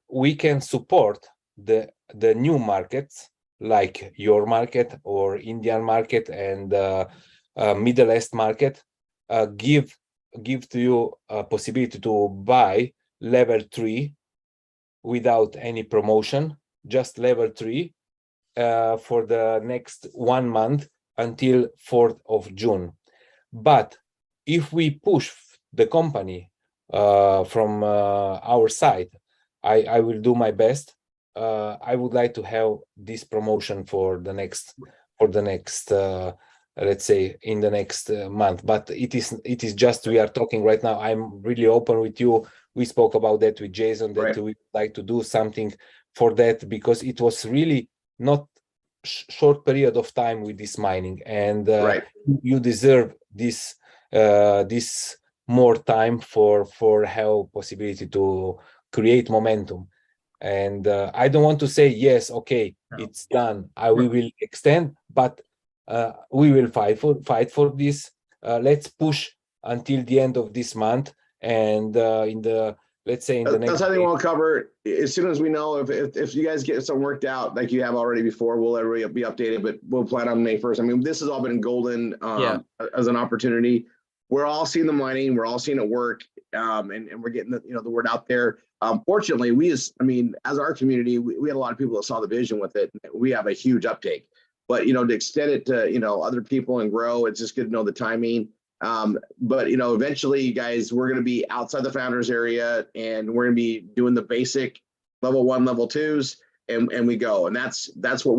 Speaker 6: We can support the new markets like your market or Indian market and Middle East market. Give to you a possibility to buy level 3 without any promotion, just level 3. For the next 1 month until 4th of June. But if we push the company from our side, I will do my best. I would like to have this promotion for the next let's say in the next month. But it is just, we are talking right now. I'm really open with you. We spoke about that with Jason, that we would like to do something for that, because it was really not short period of time with this mining, and you deserve this more time for have possibility to create momentum. And I don't want to say yes, okay, it's done, we will extend, but we will fight for this. Let's push until the end of this month, and in the, let's say in the next.
Speaker 5: That's something we'll cover as soon as we know if you guys get some worked out like you have already before. We'll everybody be updated, but we'll plan on May 1st. I mean, this has all been golden as an opportunity. We're all seeing the mining, we're all seeing it work, and we're getting the word out there. Fortunately, as our community, we had a lot of people that saw the vision with it. We have a huge uptake, but to extend it to other people and grow, it's just good to know the timing. But eventually, guys, we're going to be outside the founders area, and we're going to be doing the basic level 1, level 2s, and we go. And that's what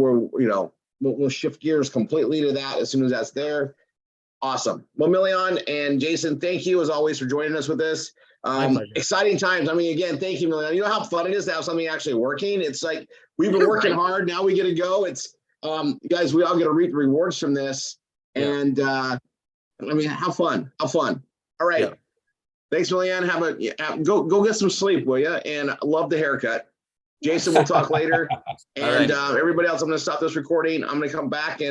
Speaker 5: we'll shift gears completely to that as soon as that's there. Awesome. Well, Milian and Jason, thank you as always for joining us with this. Exciting times. I mean, again, thank you, Milian. You know how fun it is to have something actually working. It's like we've been working hard. Now we get to go. It's guys, we all get to reap the rewards from this. And have fun. All right. Yeah. Thanks, Milian. Go get some sleep, will you? And love the haircut. Jason, we'll talk later. And everybody else, I'm going to stop this recording. I'm going to come back and